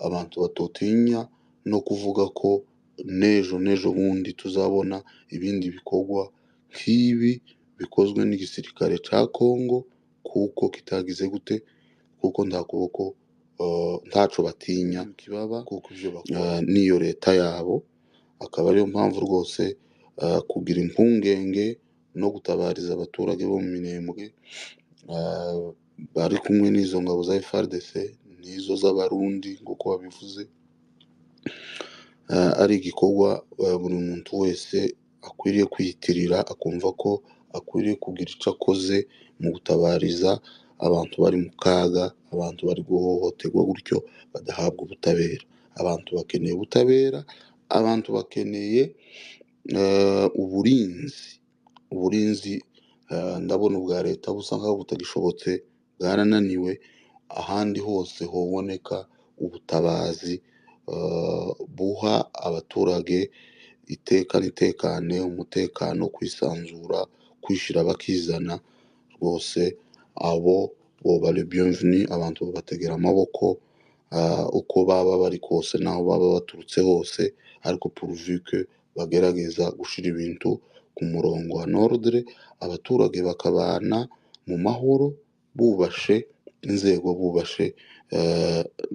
abantu batotinya no kuvuga ko n'ejo bundi tuzabona ibindi bikorwa nk'ibi bikozwe n'igisirikare cya Congo, kuko kitagize gute, kuko nta kuboko ntaco batinya kibaba, kuko ibyo n'iyo leta yabo. Akaba ariyo mpamvu rwose kugira impungenge no gutabariza abaturage bo mu Minembwe bari kumwe n'izo ngabo za FARDC n'izo z'abarundi nk'uko babivuze, ari igikorwa buri muntu wese akwiriye kwiyitirira, akumva ko akwiriye kugira icyo akoze mu gutabariza abantu bari mu kaga, abantu bari guhohoterwa gutyo badahabwa ubutabera. Abantu bakeneye ubutabera, abantu bakeneye uburinzi. Ndabona ubwa leta busa nkaho butagishobotse, bwarananiwe. Ahandi hose hoboneka ubutabazi buha abaturage itekane, umutekano, kwisanzura, kwishyira bakizana, rwose abo boba le bienvenu, abantu babategera amaboko uko baba bari kose n'aho baba baturutse hose, ariko pourvu que bagerageza gushira ibintu ku murongo wa ordre, abaturage bakabana mu mahoro bubashe inzego, bubashe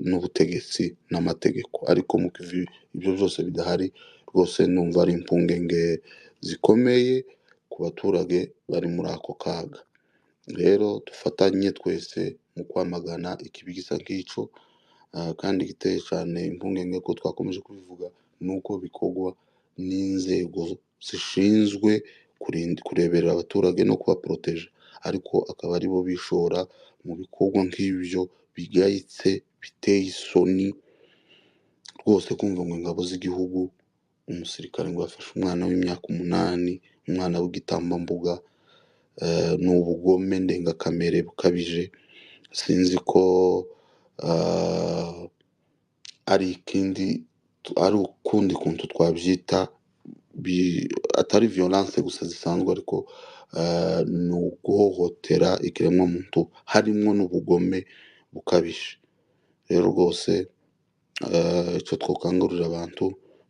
n'ubutegetsi n'amategeko. Ariko mu gihe ibyo byose bidahari, rwose numva ari impungenge zikomeye ku baturage bari muri ako kaga. Rero dufatanye twese mu kwamagana ikibi gisa nk'ico, kandi igiteye cyane impungenge ko twakomeje kubivuga nuko bikorwa n'inzego zishinzwe kureberera abaturage no kubaporoteja, ariko akaba ari bo bishora mu bikorwa nk'ibyo bigayitse biteye isoni rwose. Kumva ngo ingabo z'igihugu, umusirikare ngo yafashe umwana w'imyaka 8, umwana w'igitambambuga, ni ubugome ndengakamere bukabije. Sinzi ko ari ukundi kuntu twabyita, atari violence gusa zisanzwe, ariko ni uguhohotera ikiremwamuntu harimo n'ubugome bukabije. Rero rwose icyo twakangurira abantu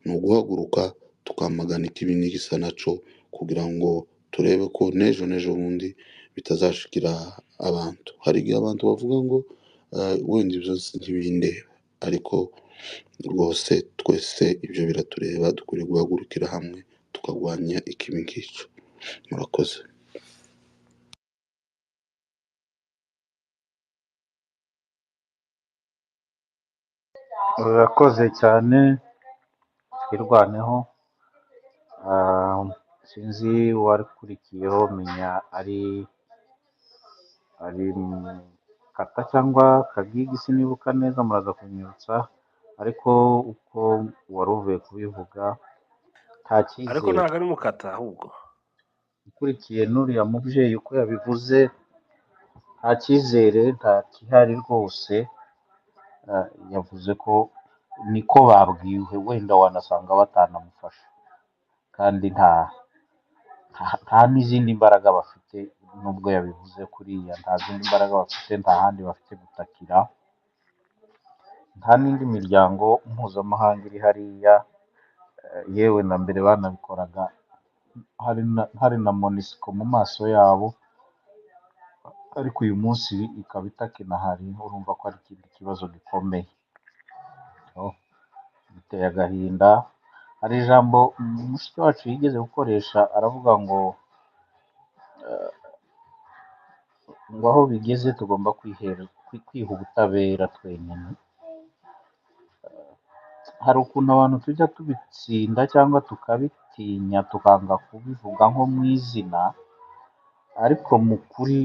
ni uguhaguruka tukamagana ikibi n'igisa naco, kugira ngo turebe ko n'ejo bundi bitazashikira abantu. Hari igihe abantu bavuga ngo wenda ibyo ntibindeba, ariko rwose twese ibyo biratureba, dukwiriye guhagurukira hamwe tukarwanya ikibi nk'icyo. Murakoze. urakoze cyane, twirwaneho. Sinzi uwarikurikiyeho, menya ari kata cyangwa kagigi, sinibuka neza, muraza kunyibutsa. Ariko uko wari uvuye kubivuga, nta ariko cyizere ntabwo ari mukata ahubwo ukurikiye n'uriya mubyeyi uko yabivuze, nta cyizere, nta gihari rwose. Yavuze ko niko babwiwe, wenda wanasanga batanamufasha, kandi nta n'izindi mbaraga bafite. Nubwo yabivuze kuriya, nta zindi mbaraga bafite, nta handi bafite gutakira, nta n'indi miryango mpuzamahanga iri hariya. Yewe na mbere banabikoraga hari na MONUSCO mu maso yabo, ariko uyu munsi ikaba itakinahari. Urumva ko ari ikindi kibazo gikomeye. Biteye agahinda. Hari ijambo mushiki wacu yigeze gukoresha, aravuga ngo aho bigeze tugomba kwiha ubutabera twenyine. Hari ukuntu abantu tujya tubitsinda cyangwa tukabitinya, tukanga kubivuga nko mu izina, ariko mu kuri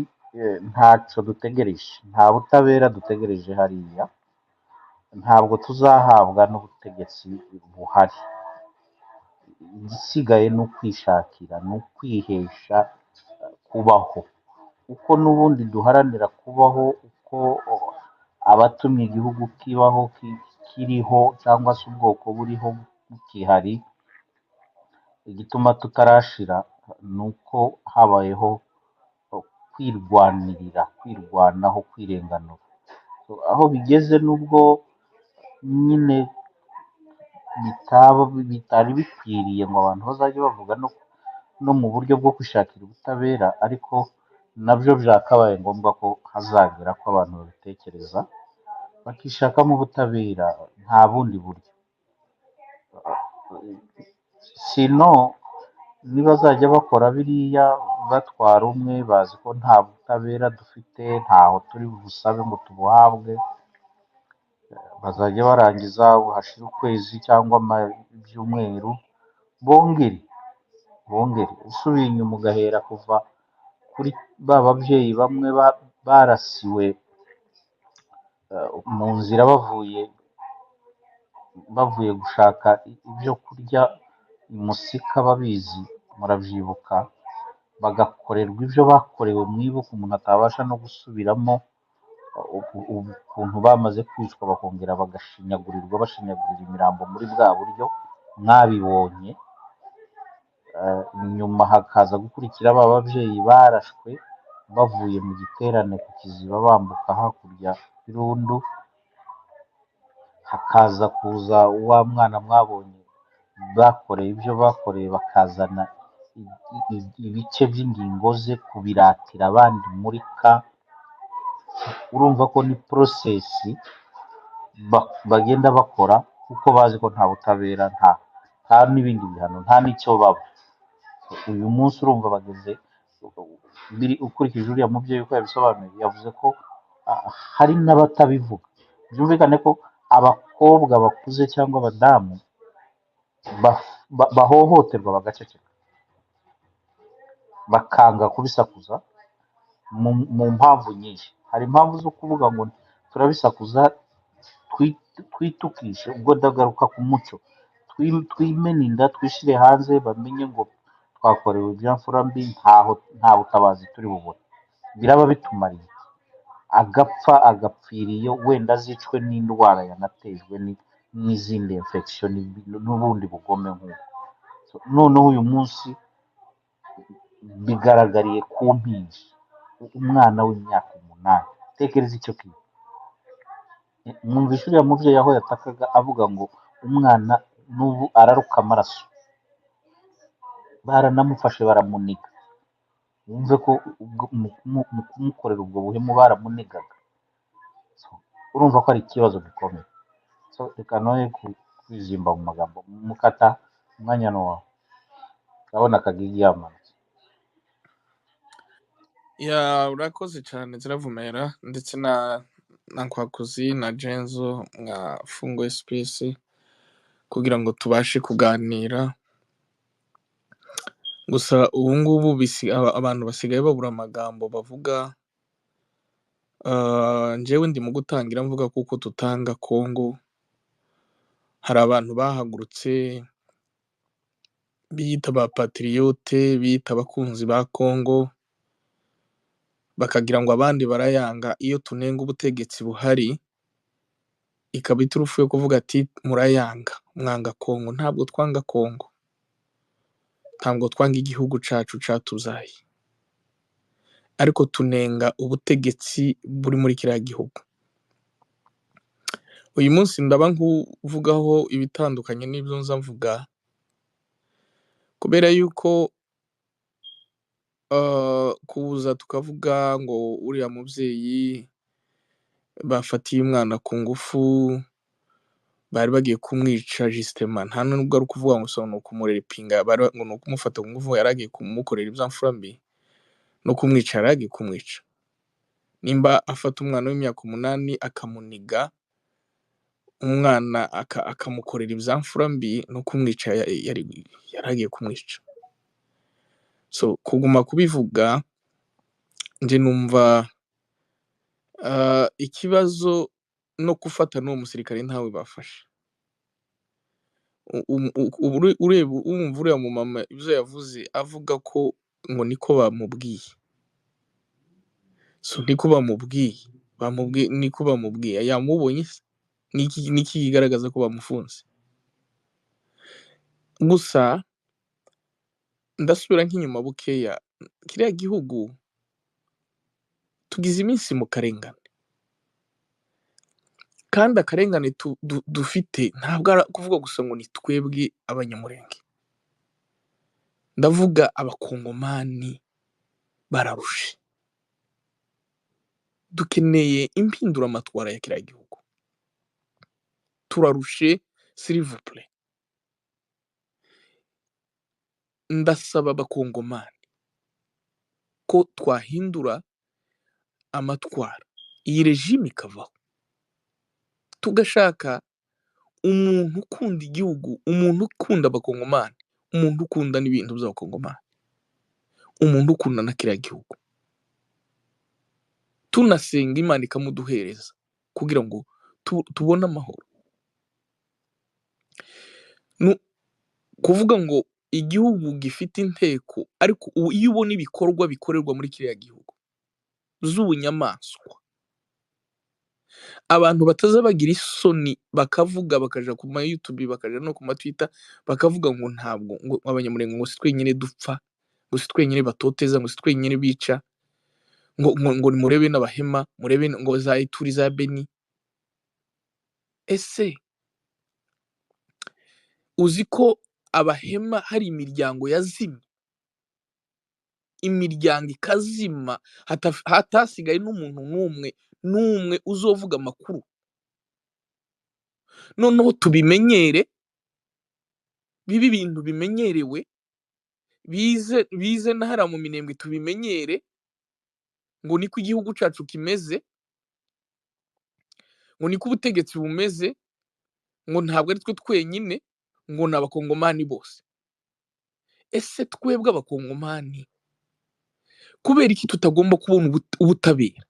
ntacyo dutegereje, nta butabera dutegereje hariya, ntabwo tuzahabwa n'ubutegetsi buhari. Igisigaye ni ukwishakira, ni ukwihesha kubaho, uko n'ubundi duharanira kubaho, uko abatumye igihugu kibaho kiriho, cyangwa se ubwoko buriho bukihari. Igituma tutarashira ni uko habayeho kwirwanirira, kwirwanaho, kwirenganura. Aho bigeze, nubwo nyine bitari bikwiriye ngo abantu bazajye bavuga no mu buryo bwo kwishakira ubutabera, ariko nabyo byakabaye ngombwa ko hazagera ko abantu babitekereza bakishakamo ubutabera, nta bundi buryo. Sino nibazajya bakora biriya batwara umwe, bazi ko nta butabera dufite, ntaho turi busabe ngo tubuhabwe, bazajya barangiza hashira ukwezi cyangwa ibyumweru, bongere usubiye inyuma ugahera kuva kuri ba babyeyi bamwe barasiwe mu nzira bavuye gushaka ibyo kurya i Musika, babizi, murabyibuka, bagakorerwa ibyo bakorewe. Mwibuka, umuntu atabasha no gusubiramo ukuntu bamaze kwicwa, bakongera bashinyagurira imirambo muri bwa buryo mwabibonye. Nyuma hakaza gukurikira ba babyeyi barashwe bavuye mu giterane ku Kiziba, bambuka hakurya y'Irundu. hakaza kuza wa mwana mwabonye bakoreye ibyo bakoreye, bakazana ibice by'ingingo ze kubiratira abandi muri ka. Urumva ko ni porosesi bagenda bakora kuko bazi ko nta butabera, nta n'ibindi bihano, nta n'icyo baba. Uyu munsi urumva bageze, ukurikije uriya mubyeyi uko yabisobanuye, yavuze ko hari n'abatabivuga. Byumvikane ko abakobwa bakuze cyangwa abadamu bahohoterwa bagaceceka, bakanga kubisakuza mu mpamvu nyinshi. Hari impamvu zo kuvuga ngo turabisakuza twitukishe, ubwo ndagaruka ku muco, twimene inda, twishyire hanze, bamenye ngo twakorewe ibyamfura mbi, nta butabazi turi bubone. Biraba bitumariye, agapfa agapfira iyo wenda azicwe n'indwara yanatejwe n'izindi infection n'ubundi bugome nk'ubwo. Noneho uyu munsi bigaragariye ku mpinja, umwana w'imyaka 8. Tekereza icyo kintu. Mwumvishe uriya mubyeyi aho yatakaga avuga ngo umwana n'ubu araruka amaraso, baranamufashe baramuniga. Wumve ko mu kumukorera ubwo buhemu baramunigaga. Urumva ko ari ikibazo gikomeye. Reka noye kwizimba mu magambo. Mukata umwanya wawe, urabona akagigi yamanutse. urakoze cyane ziravumera, ndetse na Nkwakuzi na Genzo mwafunguye space kugira ngo tubashe kuganira. Gusa ubu ngubu abantu basigaye babura amagambo bavuga. Njyewe ndi mu gutangira mvuga kuko tutanga Kongo. Hari abantu bahagurutse biyita ba patriote, biyita abakunzi ba Kongo, bakagira ngo abandi barayanga. Iyo tunenga ubutegetsi buhari, ikaba iturufu yo kuvuga ati murayanga, mwanga Kongo. Ntabwo twanga Kongo, ntabwo twanga igihugu cacu catuzaye, ariko tunenga ubutegetsi buri muri kiriya gihugu. Uyu munsi ndaba nkuvugaho ibitandukanye n'ibyo nza mvuga, kubera yuko kuza tukavuga ngo uriya mubyeyi bafatiye umwana ku ngufu, bari bagiye kumwica justement. Nta nubwo ari ukuvuga ngo ni ukumurepinga, ngo ni ukumufata ku ngufu, yari agiye kumukorera ibyamfura mbi no kumwica. Yari agiye kumwica. Nimba afata umwana w'imyaka 8 akamuniga, umwana akamukorera ibyamfura mbi no kumwica, yari agiye kumwica. Kuguma kubivuga, nje numva ikibazo no gufata n'uwo musirikare ntawe bafashe. Ureba wumva uriya mumama ibyo yavuze, avuga ko ngo niko bamubwiye. Niko bamubwiye, niko bamubwiye. Yamubonye se? Niki kigaragaza ko bamufunze? Gusa ndasubira nk'inyuma bukeya. Kiriya gihugu tugize iminsi mu karengane, kandi akarengane dufite ntabwo ari kuvuga gusa ngo ni twebwe abanyamurenge. Ndavuga abakongomani bararushe. Dukeneye impinduramatwara ya kiriya gihugu. Turarushe, s'il vous plaît. Ndasaba abakongomani ko twahindura amatwara, iyi regime ikavaho, tugashaka umuntu ukunda igihugu, umuntu ukunda abakongomani, umuntu ukunda n'ibintu by'abakongomani, umuntu ukunda na kiriya gihugu. Tunasenga Imana ikamuduhereza kugira ngo tubone amahoro. Kuvuga ngo igihugu gifite inteko, ariko iyo ubona ibikorwa bikorerwa muri kiriya gihugu z'ubunyamaswa, abantu bataza bagira isoni bakavuga, bakaja ku ma YouTube, bakaja no ku ma Twitter, bakavuga ngo ntabwo ngo abanyamurenge ngo si twenyine dupfa, ngo si twenyine batoteza, ngo si twenyine bica, ngo nimurebe n'abahema, murebe ngo za Ituri, za Beni. ese uzi ko abahema hari imiryango yazimye, imiryango ikazima, hatasigaye n'umuntu n'umwe uzovuga amakuru, noneho tubimenyere, bibe ibintu bimenyerewe, bize na hariya mu minembwe tubimenyere, ngo niko igihugu cacu kimeze, ngo niko ubutegetsi bumeze, ngo ntabwo ari twe twenyine, ngo ni abakongomani bose. Ese twebwe abakongomani kubera iki tutagomba kubona ubutabera?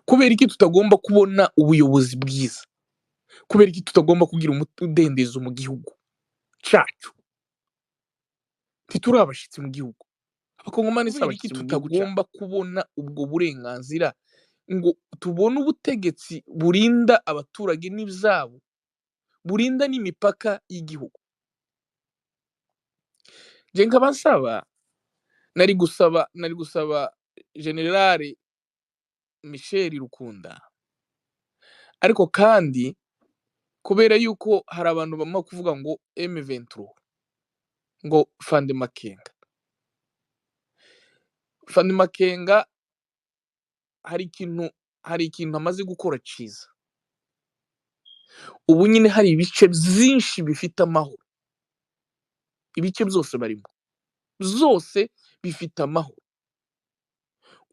Kubera iki tutagomba kubona ubuyobozi bwiza? Kubera iki tutagomba kugira umudendezo mu gihugu cacu? Ntituri abashitsi mu gihugu. Abakongomani si abashitsi mu gihugu cacu. Tutagomba kubona ubwo burenganzira ngo tubone ubutegetsi burinda abaturage n'ivyabo, burinda n'imipaka y'igihugu. Je nkaba nsaba, nari gusaba Generale Michel Rukunda, ariko kandi kubera yuko hari abantu bamwe kuvuga ngo M23, ngo Fande Makenga. Fande Makenga hari ikintu amaze gukora ciza. Ubu nyine hari ibice byinshi bifite amahoro. Ibice byose barimo. Zose bifite amahoro.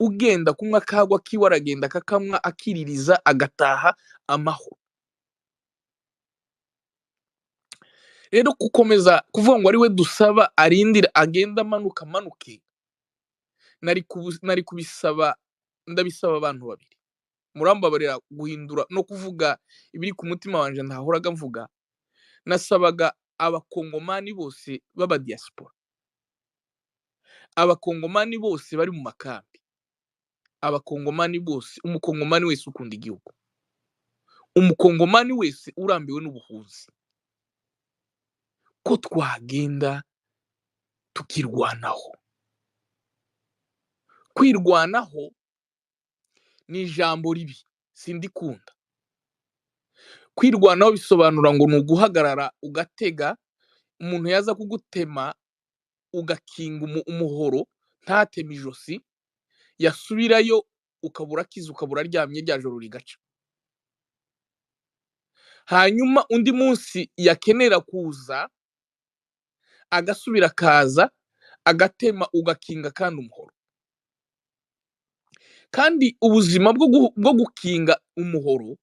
Ugenda kunywa akagwa kiwe aragenda akakamwa akiririza agataha amahoro. Rero gukomeza kuvuga ngo ari we dusaba arindira agenda amanuke, nari kubisaba, ndabisaba abantu babiri. Murambabarira guhindura no kuvuga ibiri ku mutima wanje ntahoraga mvuga. Nasabaga abakongomani bose baba diaspora, abakongomani bose bari mu makambi, abakongomani bose, umukongomani wese ukunda igihugu, umukongomani wese urambiwe n'ubuhuzi, ko twagenda tukirwanaho. Kwirwanaho ni ijambo ribi, sindikunda. Kwirwanaho bisobanura ngo ni uguhagarara ugatega, umuntu yaza kugutema ugakinga umuhoro ntateme ijosi, yasubirayo ukabura akiza, ukabura aryamye, rya joro rigaca. Hanyuma undi munsi yakenera kuza agasubira akaza agatema ugakinga kandi umuhoro. Kandi ubuzima bwo gukinga umuhoro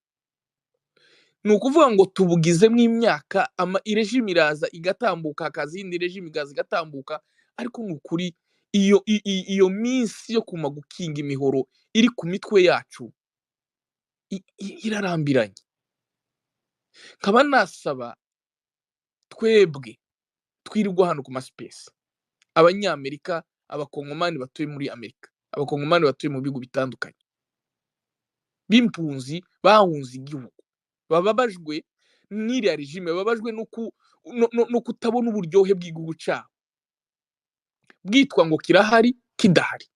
ni ukuvuga ngo tubugizemo imyaka, irejime iraza igatambuka, hakaza iyindi rejime ikaza igatambuka, ariko ni ukuri iyo minsi yo kuma gukinga imihoro iri ku mitwe yacu irarambiranye. Nkaba nasaba twebwe twirirwa hano ku maspace, abanyamerika, abakongomani batuye muri Amerika, abakongomani batuye mu bihugu bitandukanye, b'impunzi bahunze igihugu, bababajwe n'iriya regime, bababajwe no kutabona uburyohe bw'igihugu cyabo, bwitwa ngo kirahari kidahari.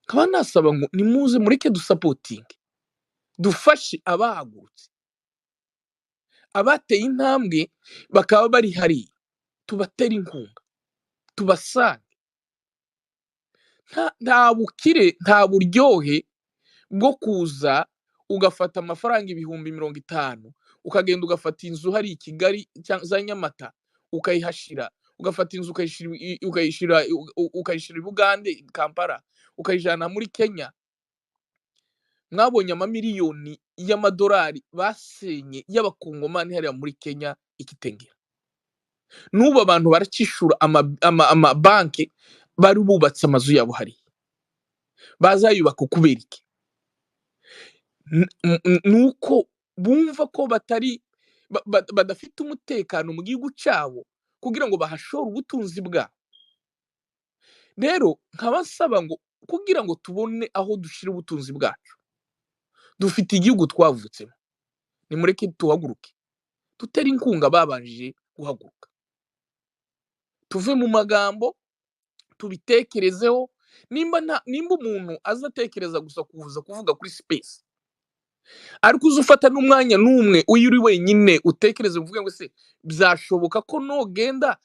Nkaba nasaba ngo nimuze mureke dusapotinge, dufashe abahagurutse, abateye intambwe bakaba bari hariya, tubatera inkunga, tubasange. Nta bukire, nta buryohe bwo kuza ugafata amafaranga 50,000 ukagenda ugafata inzu hari i Kigali za Nyamata ukayihashira, ugafata inzu ukayishira i Bugande, Kampala, ukayijana muri Kenya. Mwabonye amamiliyoni y'amadolari basenye y'abakongomani hariya muri Kenya ikitengera. N'ubu abantu barakishura amabanki bari bubatse amazu yabo hariya, bazayubaka kubera iki? Nuko bumva ko badafite umutekano mu gihugu cyabo kugira ngo bahashore ubutunzi bwabo. Rero nkabasaba ngo kugira ngo tubone aho dushira ubutunzi bwacu, dufite igihugu twavutsemo, nimureke tuhaguruke, tutera inkunga babanjije guhaguruka, tuve mu magambo, tubitekerezeho. Nimba umuntu azatekereza gusa kuvuga kuri space, ariko uza ufata n'umwanya n'umwe uyu uri wenyine utekereze uvuge ngo se byashoboka ko nogenda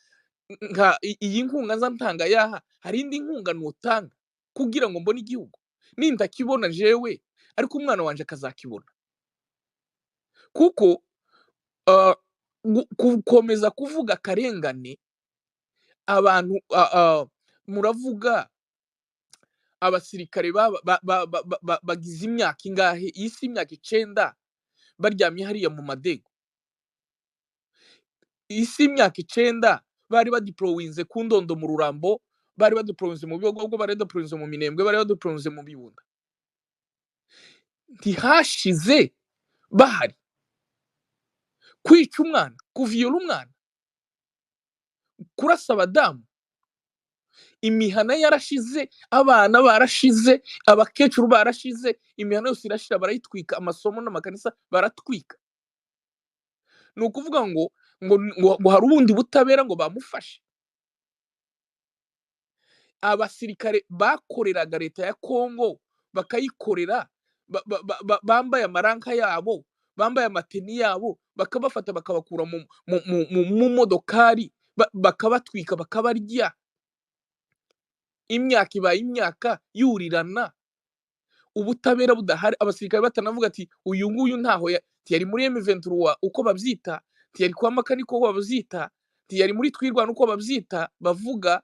iyi nkunga nza ntanga yaha hari indi nkunga notanga kugira ngo mbone igihugu nintakibona jewe ariko umwana wanje akazakibona kuko gukomeza kuvuga akarengane abantu muravuga abasirikare bagize imyaka ingahe isi imyaka 9 baryamye hariya mu madego isi imyaka 9 bari badiployinze ku ndondo mu rurambo bari badiployinze mu bigogo bari badiployinze mu minembwe bari badiployinze mu bibunda ntihashize bahari kwica umwana kuviyora umwana kurasa abadamu imihana yarashize abana barashize abakecuru barashize imihana yose irashira barayitwika amasomo n'amakanisa baratwika ni ukuvuga ngo hari ubundi butabera ngo bamufashe abasirikare bakoreraga leta ya Kongo bakayikorera bambaye amaranka yabo bambaye amateni yabo bakabafata bakabakura mu modokari bakabatwika bakabarya imyaka ibaye imyaka yurirana ubutabera budahari abasirikare batanavuga ati uyu nguyu ntaho yari muri M23 uko babyita yari kwa makaniko uko babyita yari muri twirwana uko babyita bavuga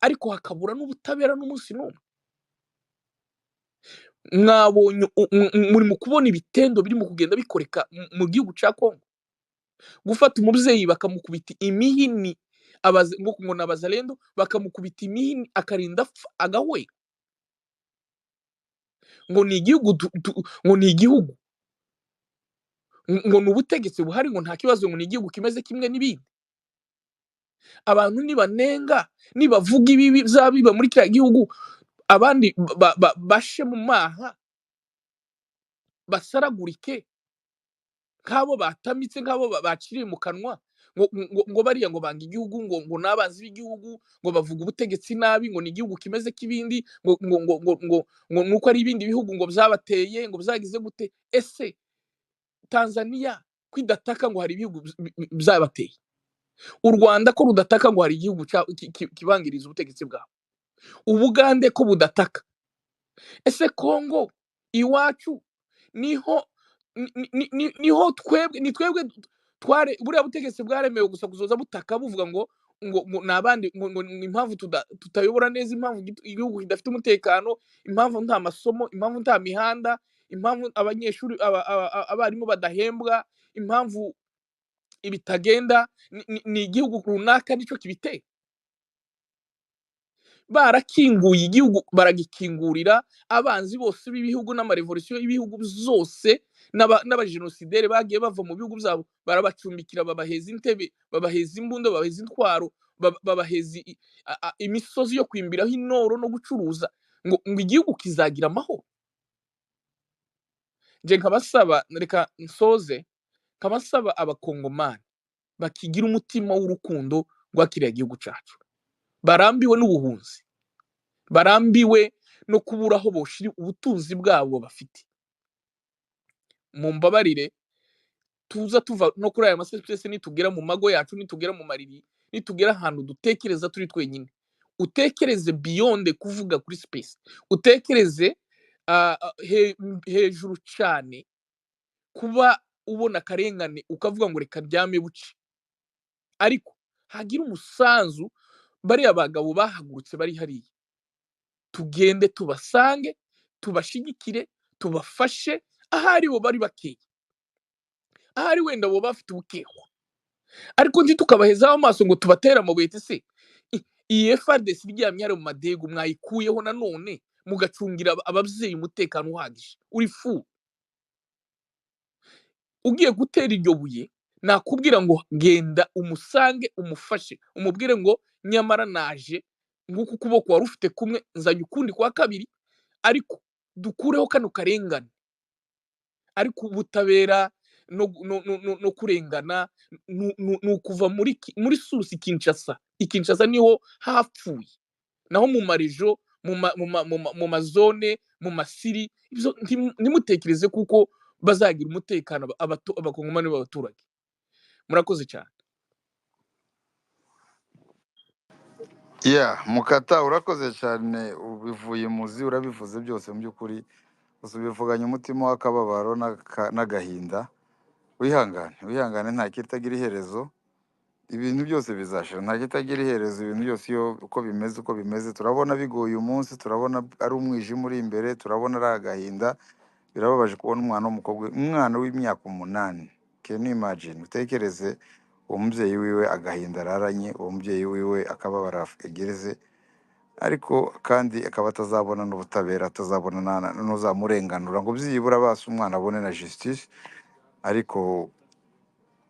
ariko hakabura n'ubutabera n'umunsi n'umwe mwabonye muri mu kubona ibitendo biri mu kugenda bikoreka mu gihugu ca Kongo gufata umubyeyi bakamukubita imihini ngo n'abazalendo bakamukubita imihini akarinda agahwe ngo ni igihugu ngo n'ubutegetsi buhari ngo nta kibazo ngo ni igihugu kimeze kimwe n'ibindi abantu nibanenga nibavuga ibibi byabiba muri kiriya gihugu abandi bashe mu maha basaragurike nk'abo batamitse nk'abo baciriye mu kanwa ngo bariya ngo banga igihugu ngo n'abanzi b'igihugu ngo bavuga ubutegetsi nabi ngo ni igihugu kimeze k'ibindi ngo nuko ari ibindi bihugu ngo byabateye ngo byagize gute ese Tanzania kwidataka ngo hari ibihugu byabateye u Rwanda ko rudataka ngo hari igihugu kibangiriza ubutegetsi bwabo Ubugande ko budataka ese Kongo iwacu niho twebwe buriya butegetsi bwaremewe gusa kuzoza butaka buvuga ngo nabandi ngo impamvu tutayobora neza impamvu igihugu kidafite umutekano impamvu nta masomo impamvu nta mihanda impamvu abanyeshuri abarimu badahembwa impamvu ibitagenda ni igihugu runaka nico kibiteye barakinguye igihugu baragikingurira abanzi bose b'ibihugu n'amarevolution y'ibihugu zose n'abajenosidere bagiye bava mu bihugu byabo barabacumbikira babaheza intebe babaheza imbundo babaheza intwaro babaheza imisozi yo kwimbiraho inoro no gucuruza ngo igihugu kizagira amahoro je nkabasaba reka nsoze nkabasaba abakongomani bakigira umutima w'urukundo rwa kiriya gihugu cacu barambiwe n'ubuhunzi barambiwe no kubura aho boshira ubutunzi bwabo bafite mu mbabarire tuza tuva no kuri aya masesese nitugera mu mago yacu nitugera mu mariri nitugera ahantu dutekereza turi twenyine utekereze beyond kuvuga kuri space utekereze hejuru cyane kuba ubona karengane ukavuga ngo reka ryame buci ariko hagira umusanzu bari abagabo bahagurutse bari hariya tugende tubasange tubashigikire tubafashe ahari bo bari bakeye ahari wenda bo bafite ubukekwa ariko ntitukabaheza amaso ngo tubatera amabuye se iyi FARDC ryamye ari mu madego mwayikuyeho nanone mugacungira ababyeyi umutekano uhagije uri fu ugiye gutera iryo buye nakubwira ngo genda umusange umufashe umubwire ngo nyamara naje nguko ukuboko wari ufite kumwe nzanye ukundi kwa kabiri ariko dukureho kano karengane ariko ubutabera no kurengana nukuva muri susi Kinshasa niho hapfuye naho mu marijo mu mazone mu masiri ibyo ntimutekereze kuko bazagira umutekano abakongomani b'abaturage. Murakoze cyane. Mukata urakoze cyane, ubivuye muzi, urabivuze byose mu by'ukuri, gusa ubivuganye umutima w'akababaro n'agahinda. Wihangane nta kitagira iherezo, ibintu byose bizashira, nta kitagira iherezo, ibintu byose iyo uko bimeze turabona bigoye umunsi, turabona ari umwijima uri imbere, turabona ari agahinda. Birababaje kubona umwana w'umukobwa, umwana w'imyaka 8, can you imagine, utekereze uwo mubyeyi wiwe agahinda araranye, uwo mubyeyi wiwe akababara agereze, ariko kandi akaba atazabona n'ubutabera, atazabona n'uzamurenganura ngo byibura basi umwana abone na justice. Ariko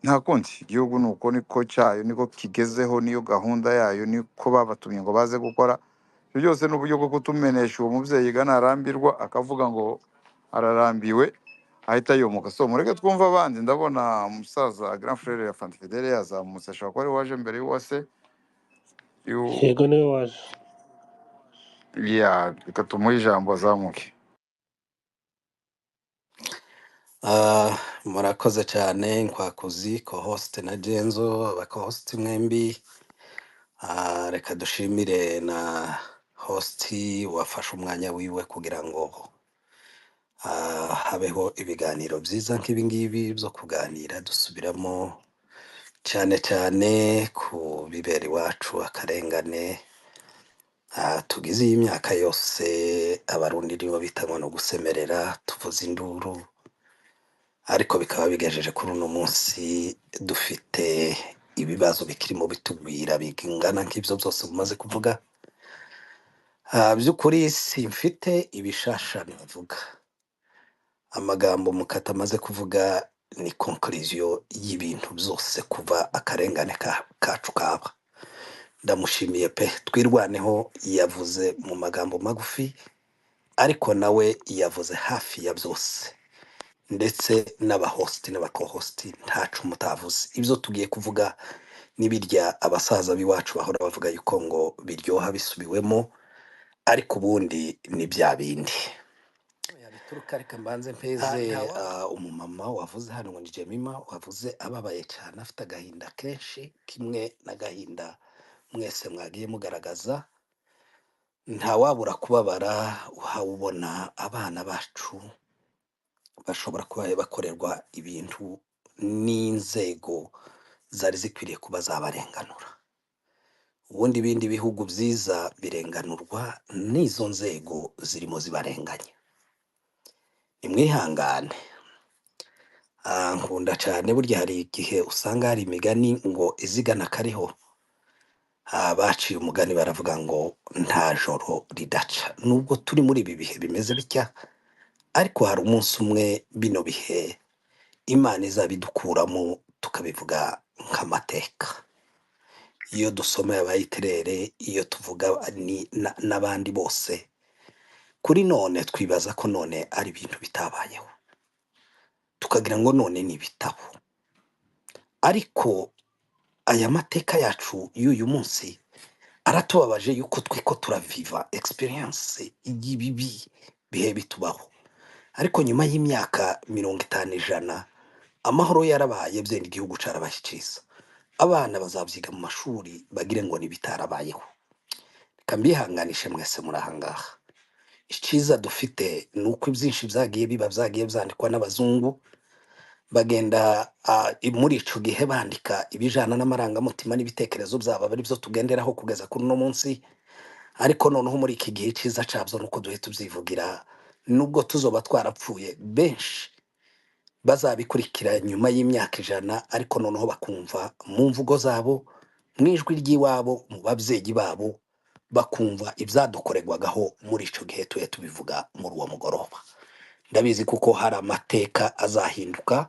nta kundi, igihugu nuko niko cyayo, niko kigezeho, niyo gahunda yayo, niko babatumye ngo baze gukora. Ibyo byose ni uburyo bwo kutumenesha uwo mubyeyi arambirwa, akavuga ngo ararambiwe, ahita yomoka. So mureke twumva abandi. Ndabona umusaza grand frère ya Fanta Fidele yazamutse, ashobora kuba ari waje mbere y'uwase. Yego niwe waje. Reka tumuhe ijambo azamuke. Murakoze cyane Nkwakuzi co-host na Genzo, aba-co-host mwembi. Reka dushimire na host wafashe umwanya wiwe kugira ngo habeho ibiganiro byiza nk'ibi ngibi byo kuganira dusubiramo cyane cyane ku bibera iwacu, akarengane tugize iyi myaka yose. Abarundi nibo bitanwa no gusemerera, tuvuza induru, ariko bikaba bigejeje kuri uno munsi dufite ibibazo bikirimo bitugwira bingana nk'ibyo byose mumaze kuvuga. By'ukuri simfite ibishasha navuga. Amagambo Mukata amaze kuvuga ni conclusion y'ibintu byose kuva akarengane kacu kaba. Ndamushimiye pe, twirwaneho yavuze mu magambo magufi, ariko nawe yavuze hafi ya byose, ndetse n'abahosti n'abakohosti ntacu mutavuze. Ibyo tugiye kuvuga n'ibirya abasaza biwacu bahora bavuga yuko ngo biryoha bisubiwemo, ariko ubundi ni bya bindi yabituruka. Reka mbanze mpeze umumama wavuze hano ngo ni Jemima, wavuze ababaye cyane, afite agahinda kenshi, kimwe n'agahinda mwese mwagiye mugaragaza. Ntawabura kubabara uhawubona abana bacu bashobora kuba bakorerwa ibintu n'inzego zari zikwiriye kuba zabarenganura. Ubundi ibindi bihugu byiza birenganurwa n'izo nzego zirimo zibarenganya. Nimwihangane. Nkunda cyane, burya hari igihe usanga hari imigani ngo izigana kariho. Baciye umugani baravuga ngo nta joro ridaca. Nubwo turi muri ibi bihe bimeze bitya, ariko hari umunsi umwe bino bihe Imana izabidukuramo tukabivuga nk'amateka. Iyo dusomeye abayiterere, iyo tuvuga n'abandi bose, kuri none twibaza ko none ari ibintu bitabayeho, tukagira ngo none ni ibitabo. Ariko aya mateka yacu y'uyu munsi aratubabaje yuko twiko turaviva experience y'ibibi bihe bitubaho. Ariko nyuma y'imyaka 50 amahoro yarabaye, byenda igihugu carabashyikiza. Abana bazabyiga mu mashuri bagire ngo ni bitarabayeho. Reka mbihanganishe mwese muri ahangaha. Icyiza dufite ni uko ibyinshi byagiye byandikwa n'abazungu, bagenda muri ico gihe bandika ibijana n'amarangamutima n'ibitekerezo byabo, bari byo tugenderaho kugeza kuri uno munsi. Ariko noneho muri iki gihe cyiza cabyo nuko duhe tubyivugira, nubwo tuzoba twarapfuye, benshi bazabikurikira nyuma y'imyaka 100, ariko noneho bakumva mu mvugo zabo, mu ijwi ry'iwabo, mu babyeyi babo, bakumva ibyadukorerwagaho muri ico gihe tuye tubivuga muri uwo mugoroba. Ndabizi kuko hari amateka azahinduka,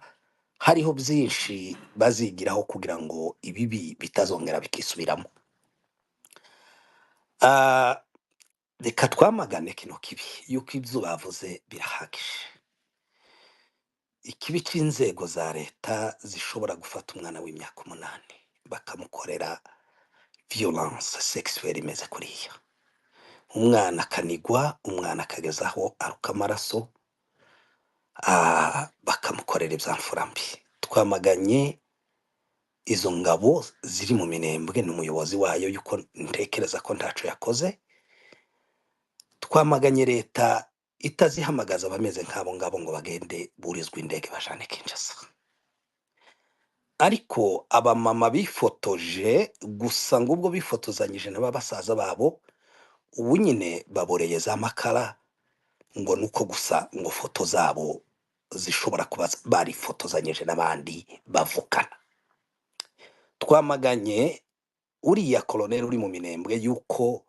hariho byinshi bazigiraho kugira ngo ibibi bitazongera bikisubiramo. Reka twamagane kino kibi, yuko ibyo bavuze birahagije. Ikibi cy'inzego za leta zishobora gufata umwana w'imyaka 8 bakamukorera violence sexuelle imeze kuriya. umwana akanigwa, umwana akagezaho aruka amaraso, bakamukorera ibyamfura mbi. Twamaganye izo ngabo ziri mu minembwe n'umuyobozi wayo yuko ntekereza ko ntaco yakoze. Twamaganye leta itazihamagaza abameze nk'abo ngabo ngo bagende burizwa indege bajane Kinshasa. Ariko abamama bifotoje gusa ngo ubwo bifotozanyije na basaza babo, ubu nyine baboreye za makara ngo nuko gusa ngo foto zabo zishobora kuba barifotozanyije n'abandi bavukana. Twamaganye uriya koloneli uri mu minembwe yuko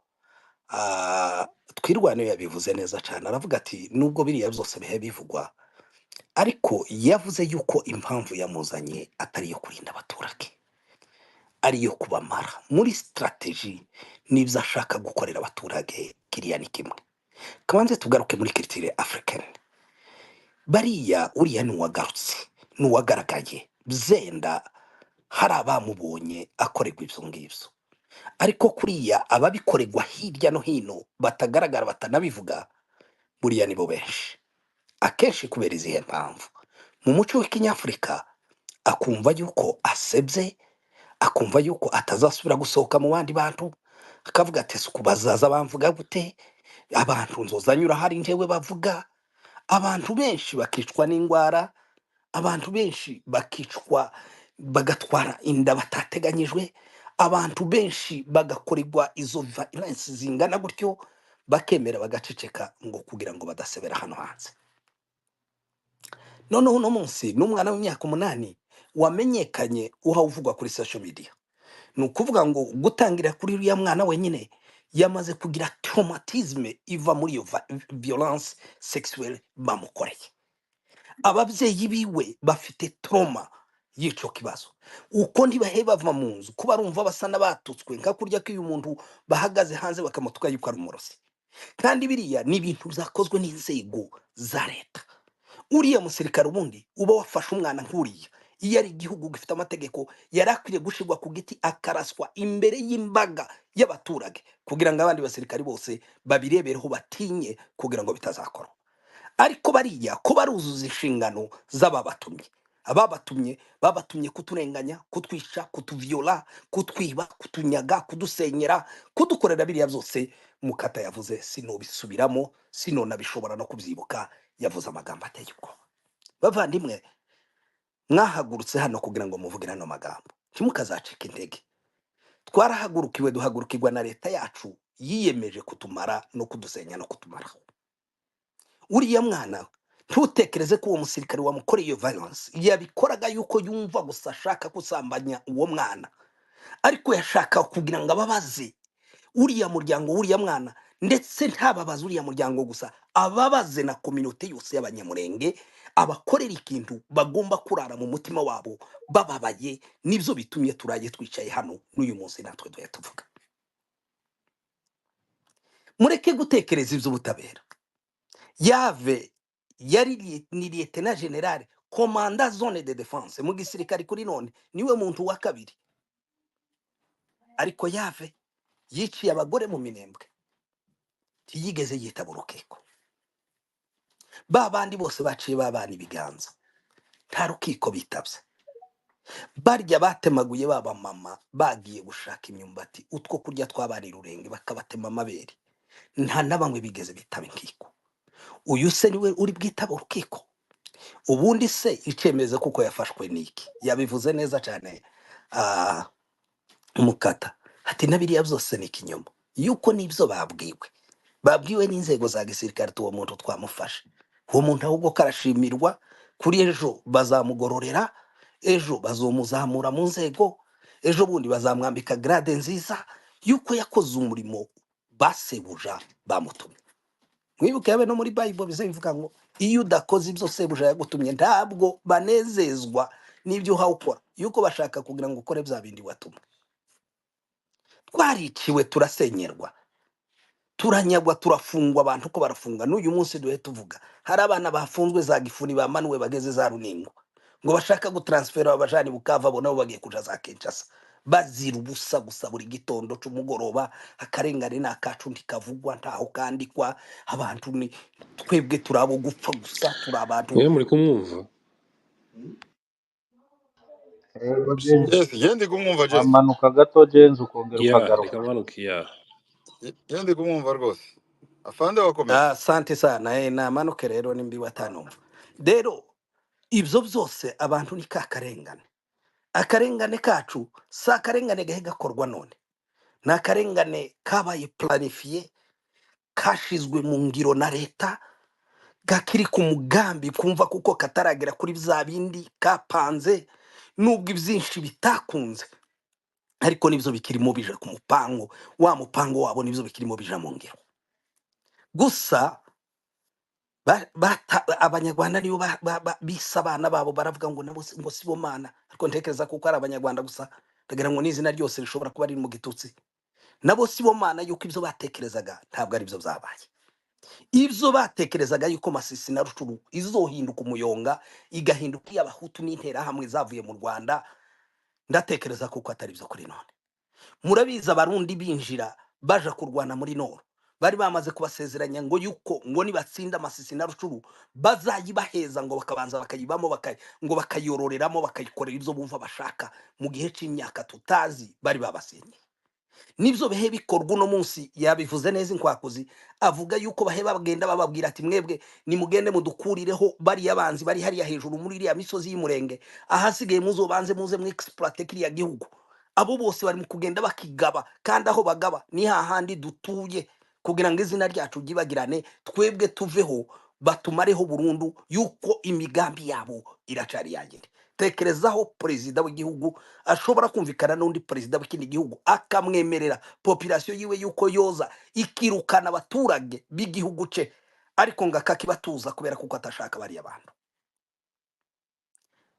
Twirwaneho yabivuze neza cyane, aravuga ati nubwo biriya byose bihe bivugwa, ariko yavuze yuko impamvu yamuzanye atari iyo kurinda abaturage, ari iyo kubamara muri strategy n'ibyo ashaka gukorera abaturage. Kiriya ni kimwe. Kabanze tugaruke muri culture africaine. Bariya uriya ni uwagarutse, ni uwagaragaye, zenda hari abamubonye akorerwa ibyo ngibyo, ariko kuriya ababikorerwa hirya no hino batagaragara batanabivuga, buriya nibo benshi. Akenshi kubera izihe mpamvu, mu muco w'ikinyafurika akumva yuko asebye, akumva yuko atazasubira gusohoka mu bandi bantu, akavuga ati suku bazaza bamvuga gute, abantu nzozanyura hari ntewe bavuga. Abantu benshi bakicwa n'indwara, abantu benshi bakicwa bagatwara inda batateganyijwe, abantu benshi bagakorerwa izo violence zingana gutyo, bakemera bagaceceka ngo kugira ngo badasebera hano hanze. None uno munsi n'umwana w'imyaka 8 wamenyekanye uvugwa kuri social media. Ni ukuvuga ngo gutangira kuri uriya mwana wenyine yamaze kugira traumatisme iva muri iyo violence sexuelle bamukoreye. Ababyeyi biwe bafite trauma yico kibazo, uko ntibahe bava mu nzu kuba rumva basa n'abatutswe nka kurya ko uyu muntu bahagaze hanze bakamutuka yuko ari umurozi. Kandi biriya ni ibintu byakozwe n'inzego za leta. Uriya musirikare ubundi uba wafashe umwana nk'uriya, iyo ari igihugu gifite amategeko, yarakwiriye gushirwa ku giti akaraswa imbere y'imbaga y'abaturage kugira ngo abandi basirikari bose babirebereho batinye kugira ngo bitazakora. Ariko bariya ko baruzuza inshingano z'ababatumye, babatumye kuturenganya, kutwisha, kutuviola, kutwiba, kutunyaga, kudusenyera, kudukorera biriya byose. Mukata yavuze sinobisubiramo, sinonabishobora no kubyibuka, yavuze amagambo ateye ubwoba. Bavandimwe, mwahagurutse hano kugira ngo muvuge hano magambo, ntimukazacika intege. Twarahagurukiwe, duhagurukirwa na leta yacu yiyemeje kutumara no kudusenya no kutumaraho. Uriya mwana ntutekereze ko uwo musirikare wamukoreye iyo violence yabikoraga yuko yumva gusa ashaka kusambanya uwo mwana, ariko yashaka kugira ngo ababaze uriya muryango w'uriya mwana, ndetse ntababaze uriya muryango gusa, ababaze na community yose y'abanyamurenge, abakorera ikintu bagomba kurara mu mutima wabo bababaye. Nibyo bitumye turaye twicaye hano n'uyu munsi natwe duye tuvuga. Mureke gutekereza iby'ubutabera. Yave yari ni lieutenant general commandant zone de défense mu gisirikare kuri none, niwe muntu wa kabiri. Ariko Yave yiciye abagore mu minembwe, tiyigeze yitaba urukiko. Babandi bose baciye babana ibiganza, nta rukiko bitabye. Barya batemaguye baba mama bagiye gushaka imyumbati, utwo kurya twabarira urenge bakabatema amabere, nta nabamwe bigeze bitaba inkiko. Uyu se niwe uri bwitaba urukiko? Ubundi se icemeze kuko yafashwe niki? Yabivuze neza cyane Mukata, ati nabiriya byose ni kinyoma, yuko nibyo babwiwe n'inzego za gisirikare. Tuwo muntu twamufashe, uwo muntu ahubwo karashimirwa, kuri ejo bazamugororera, ejo bazomuzamura mu nzego, ejo bundi bazamwambika grade nziza yuko yakoze umurimo basebuja bamutumye. Mwibuke yabe no muri Bible bivuga ngo iyo udakoze ibyo sebuja yagutumye ntabwo banezezwa n'ibyo uhawukora, yuko bashaka kugira ngo ukore bya bindi watumwe. Twariciwe, turasenyerwa, turanyagwa, turafungwa, abantu ko barafunga. N'uyu munsi duhe tuvuga hari abana bafunzwe za Gifuni bamanuwe bageze za Runingo ngo bashaka gutransfera abajani Bukava, bo nabo bagiye kuja za Kinshasa. bazira ubusa gusa buri gitondo c'umugoroba. Akarengane ni akacu ntikavugwa ntaho kandikwa. Abantu ni twebwe turabo gupfa gusa, turi abantu. mwe muri kumwumva Yego James, Jesse, je ndi kumwumva Jesse. wamanuka gato James ukongera ya ukagaruka. reka manuka ya Je ndi kumwumva rwose. Afande wakomeza. Asante sana namanuke rero nimbi watanumva. Rero ivyo byose abantu ni kakarengane. Akarengane kacu si akarengane gahe gakorwa none, ni akarengane kabaye planifiye, kashizwe mu ngiro na leta, gakiri ku mugambi kumva kuko kataragera kuri bya bindi kapanze, nubwo ibyinshi bitakunze ariko nibyo bikirimo bija ku mupango, wa mupango wabo nibyo bikirimo bija mu ngiro. Gusa abanyarwanda nibo bisa abana babo baravuga ngo nabo ngo sibo mana, ariko ntekereza kuko ari abanyarwanda gusa, ndagira ngo n'izina ryose rishobora kuba riri mu gitutsi. Nabo sibo mana yuko ibyo batekerezaga ntabwo ari byo byabaye. Ibyo batekerezaga yuko Masisi na Rucuru izohinduka umuyonga igahinduka iy'abahutu n'intera hamwe zavuye mu Rwanda, ndatekereza kuko atari byo kuri none. Murabiza abarundi binjira baja kurwana muri Nord, bari bamaze kubasezeranya ngo yuko ngo nibatsinda Masisi na Rucuru bazayibaheza ngo bakabanza bakayibamo ngo bakayororeramo bakayikorera ibyo bumva bashaka mu gihe c'imyaka tutazi bari babasenye. Nibyo behe bikorwa uno munsi, yabivuze neza inkwakuzi, avuga yuko bahe bagenda bababwira ati mwebwe nimugende mudukurireho bari yabanzi bari hariya hejuru muri iriya misozi y'umurenge, ahasigaye muzobanze muze mu exploit kiriya gihugu. Abo bose bari mu kugenda bakigaba, kandi aho bagaba ni hahandi dutuye, kugira ngo izina ryacu ryibagirane, twebwe tuveho batumareho burundu, yuko imigambi yabo iracari yagende. Tekerezaho perezida w'igihugu ashobora kumvikana n'undi perezida w'ikindi gihugu akamwemerera population yiwe yuko yoza ikirukana abaturage b'igihugu ce, ariko ngo akakibatuza kubera kuko atashaka bari abantu.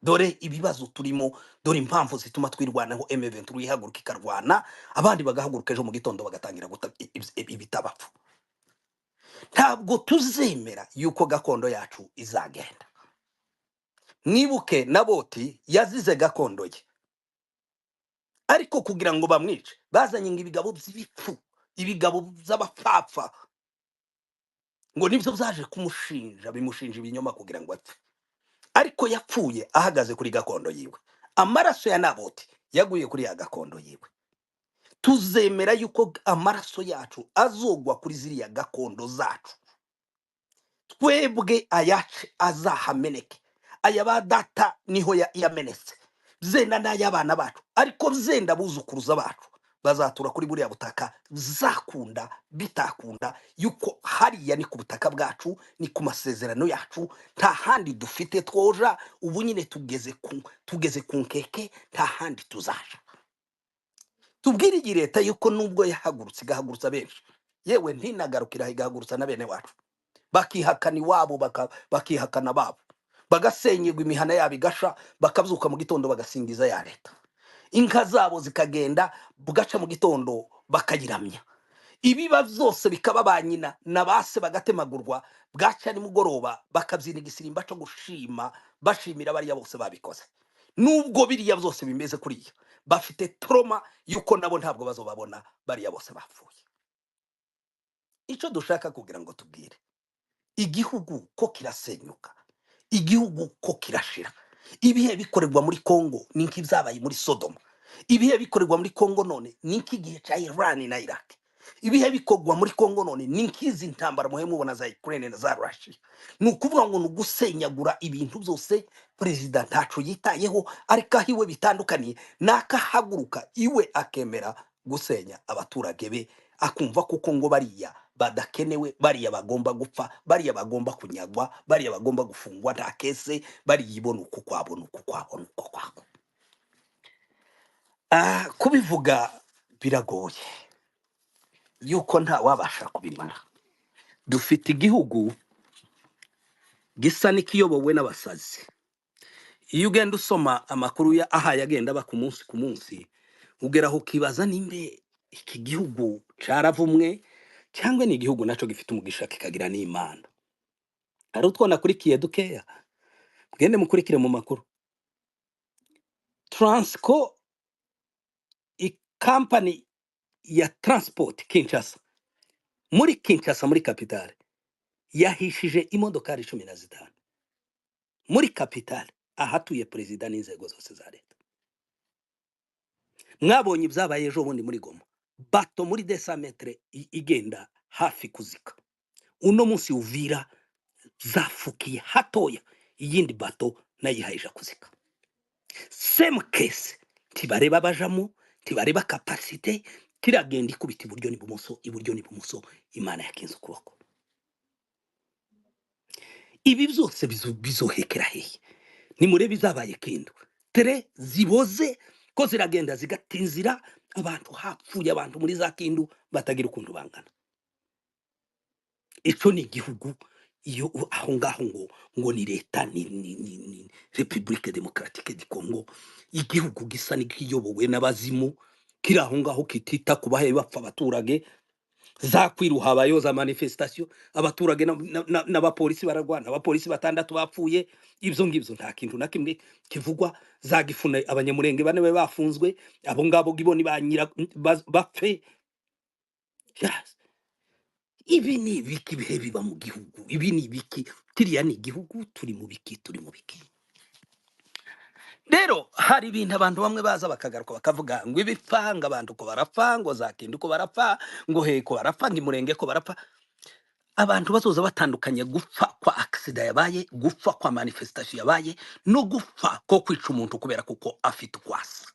Dore ibibazo turimo, dore impamvu zituma twirwanaho M23 ihaguruka ikarwana, abandi bagahaguruka ejo mu gitondo bagatangira ibitabapfu. Ntabwo tuzemera yuko gakondo yacu izagenda. Mwibuke Naboti yazize gakondo ye, ariko kugira ngo bamwice bazanye ibigabo by'ibipfu, ibigabo by'abapfapfa, ngo nibyo byaje kumushinja, bimushinja ibinyoma kugira ngo apfe. Ariko yapfuye ahagaze kuri gakondo yiwe. Amaraso ya Naboti yaguye kuri ya gakondo yiwe. Tuzemera yuko amaraso yacu azogwa kuri ziriya gakondo zacu, twebwe ayacu azahameneke. Ayaba data niho yamenetse, zenda n'ayabana bacu, ariko zenda buzukuruza bacu bazatura kuri buriya butaka, zakunda bitakunda yuko hariya ni ku butaka bwacu, ni ku masezerano yacu, nta handi dufite twoja. Ubu nyine tugeze ku nkeke, nta handi tuzaja. Tubwire iyi leta yuko nubwo yahagurutse igahagurutsa benshi, yewe ntinagarukira igahagurutsa na bene wacu, bakihakana iwabo bakihakana babo, bagasenyerwa imihana yabo igasha, bakabyuka mu gitondo bagasingiza ya leta, inka zabo zikagenda bugaca mu gitondo bakayiramya, ibiba byose bikaba banyina na base bagatemagurwa, bwaca ni mugoroba bakabyina igisimba cyo gushima, bashimira bariya bose babikoze. Nubwo biriya byose bimeze kuriya, bafite trauma yuko nabo ntabwo bazobabona bariya bose bapfuye. Icyo dushaka kugira ngo tubwire igihugu ko kirasenyuka, igihugu ko kirashira. Ibihe bikorerwa muri Kongo ni nk'ibyabaye muri Sodoma. Ibihe bikorerwa muri Kongo none ni nk'igihe cya Iran na Iraq. Ibihe bikorwa muri Kongo none ni nk'izi ntambara muhe mubona za Ukraine na za Russia. Ni ukuvuga ngo nugusenyagura ibintu byose. Perezida ntaco yitayeho, ariko ahiwe bitandukaniye nakahaguruka iwe akemera gusenya abaturage be, akumva kuko ngo bariya badakenewe, bariya bagomba gupfa, bariya bagomba kunyagwa, bariya bagomba gufungwa nta kese, bariyibona uko kwabo. Kubivuga biragoye yuko nta wabasha kubimara. Dufite igihugu gisa n'ikiyobowe n'abasazi. Iyo ugenda usoma amakuru ya yagenda ba ku munsi ugeraho kibaza nimbe iki gihugu caravumwe cyangwa ni igihugu naco gifite umugisha kikagira n'Imana. Ari utwo nakurikiye dukeya, gende mukurikire mu makuru. Transco kampani ya transport Kinshasa, muri Kinshasa muri kapitale yahishije imodokari 15 muri kapitale ahatuye perezida n'inzego zose za leta. Mwabonye ibyabaye ejo bundi muri Goma, bato muri 200 metre igenda hafi kuzika. Uno munsi Uvira zafukiye hatoya, iyindi bato nayihaija kuzika. Same case, tibareba bajamo, tibareba capacité, kiragenda ikubita iburyo n'ibumoso, Imana yakinze ukuboko. Ibi byose bizohekera hehe? Nimurebe izabaye Kindu, tere ziboze ko ziragenda zigatinzira, abantu hapfuye abantu muri za Kindu batagira ukuntu bangana. Ico ni igihugu iyo aho ngaho ngo ni leta ni Republique Democratique du Congo, igihugu gisa n'ikiyobowe n'abazimu, kiri aho ngaho kitita kubahe bapfa abaturage, zakwiruha habayoza manifestation, abaturage n'abapolisi baragwana, abapolisi 6 bapfuye. Ibyo ngibyo nta kintu na kimwe kivugwa. Zagifuna abanyamurenge 4 bafunzwe, abo ngabo giboni banyira bapfe. Yes. Ibi ni ibiki bihe biba mu gihugu? Ibi ni ibiki? Kiriya ni igihugu, turi mu biki? Rero hari ibintu abantu bamwe baza bakagaruka bakavuga ngo ibipfanga abantu ko barapfa, ngo za Kindu ko barapfa, ngo heko barapfa, ngo Murenge ko barapfa. Abantu bazoza batandukanye gupfa kwa accident yabaye, gupfa kwa manifestation yabaye, no gupfa ko kwica umuntu kubera kuko afite kwasa.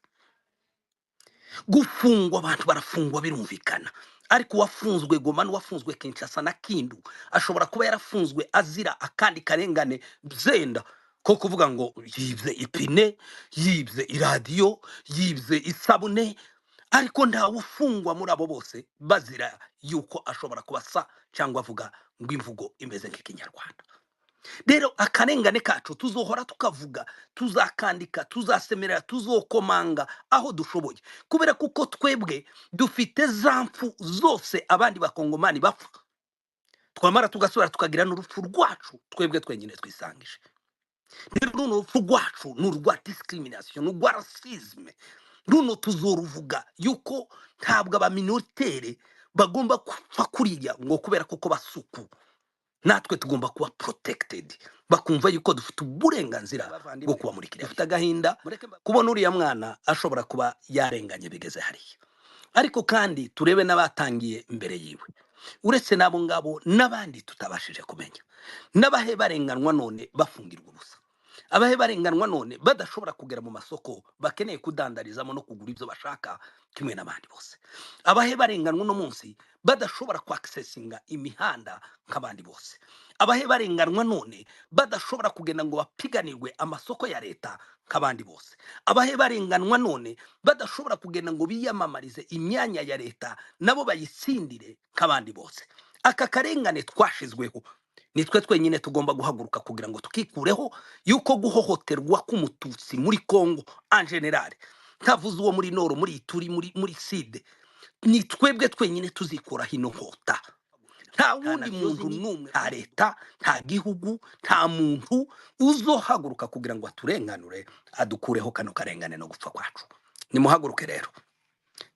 Gufungwa, abantu barafungwa birumvikana, ariko wafunzwe Goma n'uwafunzwe Kinshasa na Kindu ashobora kuba yarafunzwe azira akandi karengane zenda ko kuvuga ngo yibye ipine, yibye iradiyo, yibye isabune, ariko nta ufungwa muri abo bose bazira yuko ashobora kubasa cyangwa avuga ngo imvugo imeze nk'ikinyarwanda. Rero akarengane kacu tuzohora tukavuga, tuzakandika, tuzasemerera, tuzokomanga aho dushoboye, kubera kuko twebwe dufite zamfu zose abandi bakongomani bapfa, twamara tugasubira tukagira n'urupfu rwacu twebwe twenyine twisangije. Runo urupfu rwacu n'urwa discrimination, n'urwa racisme, runo tuzoruvuga yuko ntabwo abaminoriteri bagomba kupfa kuriya ngo kubera kuko basuku. Natwe tugomba kuba protected, bakumva yuko dufite uburenganzira bwo kuba muri kiriya. Dufite agahinda kubona uriya mwana ashobora kuba yarenganye bigeze hariya, ariko kandi turebe n'abatangiye imbere yiwe, uretse nabo ngabo n'abandi tutabashije kumenya, n'abahe barenganwa none bafungirwa ubusa, abahe barenganwa none badashobora kugera mu masoko bakeneye kudandarizamo no kugura ibyo bashaka kimwe n'abandi bose, abahe barenganwa no munsi badashobora kwaccessinga imihanda nk'abandi bose, abahe barenganwa none badashobora kugenda ngo bapiganirwe amasoko ya leta nk'abandi bose, abahe barenganwa none badashobora kugenda ngo biyamamarize imyanya ya leta nabo bayitsindire nk'abandi bose. Aka karengane twashizweho nitwe twenyine tugomba guhaguruka kugira ngo tukikureho yuko guhohoterwa k'umututsi muri Kongo en general, ntavuze uwo muri Nord, muri Ituri, muri Sud, ni twebwe twenyine tuzikura hino hota. Nta wundi muntu n'umwe, nta leta, nta gihugu, nta muntu uzohaguruka kugira ngo aturenganure adukureho kano karengane no gupfa kwacu. Nimuhaguruke rero,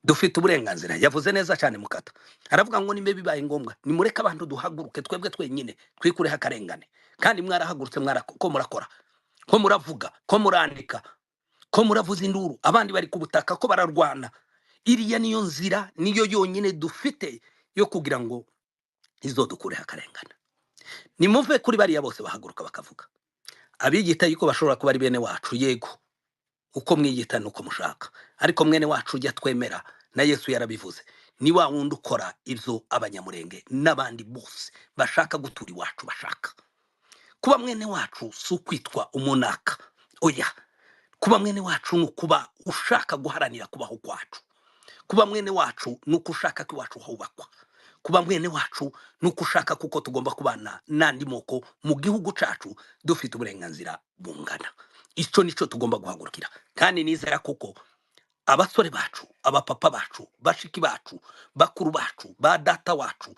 dufite uburenganzira. Yavuze neza cyane Mukata, aravuga ngo nimbe bibaye ngombwa nimureka abantu duhaguruke twebwe twenyine twikureho akarengane. Kandi mwarahagurutse, ko murakora, ko muravuga, ko murandika, ko muravuza induru, abandi bari ku butaka ko bararwana. Iriya niyo nzira, niyo yonyine dufite yo kugira ngo izo dukureho akarengane. Nimuve kuri bariya bose bahaguruka bakavuga, abigita yuko bashobora kuba ari bene wacu, yego, uko mwiyita nuko mushaka, ariko mwene wacu ujya twemera, na Yesu yarabivuze, ni wa wundi ukora ibyo abanyamurenge n'abandi bose bashaka gutura iwacu bashaka. Kuba mwene wacu si ukwitwa umunaka, oya, kuba mwene wacu ni ukuba ushaka guharanira kubaho kwacu, kuba mwene wacu ni uko ushaka ko iwacu hubakwa, kuba mwene wacu ni uko ushaka kuko tugomba kubana n'andi moko mu gihugu cacu dufite uburenganzira bungana. Icyo nicyo tugomba guhagurukira, kandi nizera kuko abasore bacu, abapapa bacu, bashiki bacu, bakuru bacu, ba data wacu,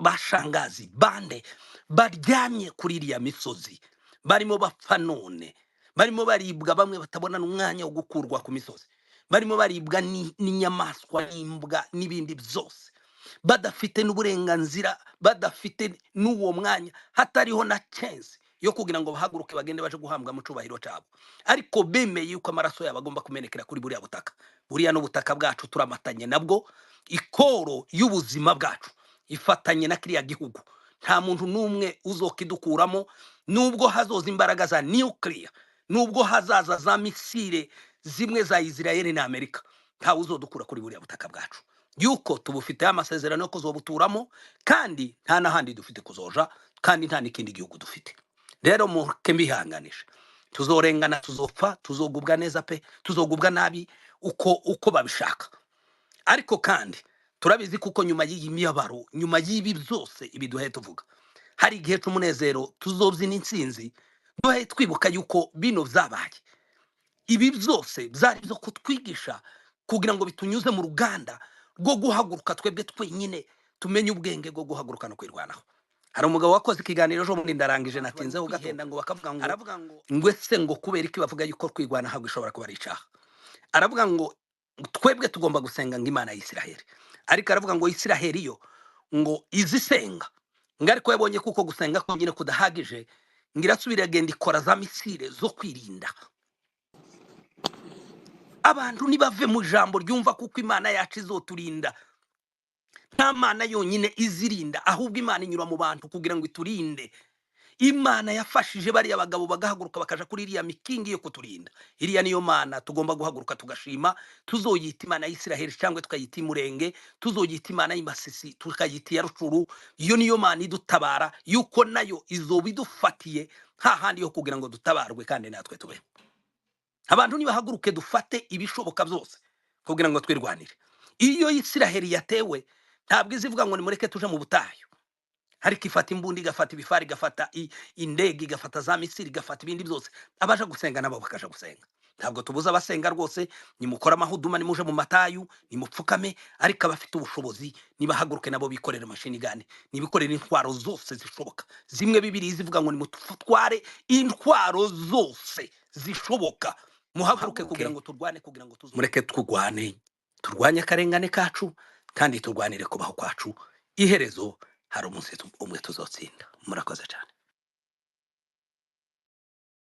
bashangazi, bande baryamye kuri iriya misozi, barimo bapfa none, barimo baribwa, bamwe batabona n'umwanya wo gukurwa ku misozi, barimo baribwa n'inyamaswa n'imbwa n'ibindi byose, badafite n'uburenganzira, badafite n'uwo mwanya, hatariho na chance yo kugira ngo bahaguruke bagende baje guhambwa mu cubahiro cyabo, ariko bemeye yuko amaraso yabo agomba kumenekera kuri buriya butaka. Buriya n'ubutaka bwacu turamatanye nabwo, ikoro y'ubuzima bwacu ifatanye na kiriya gihugu. Nta muntu n'umwe uzokidukuramo, nubwo hazoza imbaraga za nuclear, nubwo hazaza za misile zimwe za Israel na Amerika, nta uzodukura kuri buriya butaka bwacu, yuko tubufite amasezerano yo kuzobuturamo, kandi nta n'ahandi dufite kuzoja, kandi nta n'ikindi gihugu dufite. Rero muke mbihanganisha, tuzorengana, tuzopfa, tuzogubwa neza pe, tuzogubwa nabi uko babishaka, ariko kandi turabizi kuko nyuma y'iyi miyabaro, nyuma y'ibi byose ibi duhe tuvuga, hari igihe cy'umunezero tuzobyina intsinzi, duhe twibuka yuko bino byabaye. Ibi byose byari byo kutwigisha kugira ngo bitunyuze mu ruganda rwo guhaguruka twebwe twenyine, tumenye ubwenge bwo guhaguruka no kwirwanaho. Hari umugabo wakoze ikiganiro ejo bundi ndarangije natinzeho gahenda ngo bakavuga ngo aravuga ngo ese ngo kubera iki bavuga yuko kwirwana ntabwo ishobora kuba ari icyaha. Aravuga ngo twebwe tugomba gusenga ngo Imana y'Isiraheli, ariko aravuga ngo Isiraheli yo ngo izisenga ngo ariko yabonye kuko gusenga konyine kudahagije, ngo irasubira agenda ikora za misile zo kwirinda. Abantu nibave mu jambo ryumva kuko Imana yacu izoturinda. Nta mana yonyine izirinda, ahubwo Imana inyura mu bantu kugira ngo iturinde. Imana yafashije bariya bagabo bagahaguruka bakaja kuri iriya mikingi yo kuturinda. Iriya niyo Mana tugomba guhaguruka tugashima, tuzoyita Imana y'Isiraheli cyangwa tukayita Imurenge, tuzoyita Imana y'Imasisi tukayita ya Rucuru. Iyo niyo Mana idutabara, yuko nayo izoba idufatiye hahandi yo kugira ngo dutabarwe kandi natwe tube. Abantu nibahaguruke dufate ibishoboka byose kugira ngo twirwanire. Iyo Isiraheli yatewe, ntabwo izivuga ngo nimureke tuje mu butayu, ariko ifata imbundi, igafata ibifari, igafata indege, igafata za misiri, igafata ibindi byose. Abaje gusenga nabo bakaja gusenga. Ntabwo tubuza abasenga rwose, nimukora amahuduma, nimuje mu matayu, nimupfukame, ariko abafite ubushobozi nibahaguruke nabo bikorera mashini gane, nibikorera intwaro zose zishoboka. Zimwe Bibiliya zivuga ngo nimutware intwaro zose zishoboka, muhaguruke kugira ngo turwane, kugira ngo mureke twugwane, turwanye akarengane kacu, kandi turwanire kubaho kwacu. Iherezo hari umunsi umwe tuzotsinda. Murakoze cyane.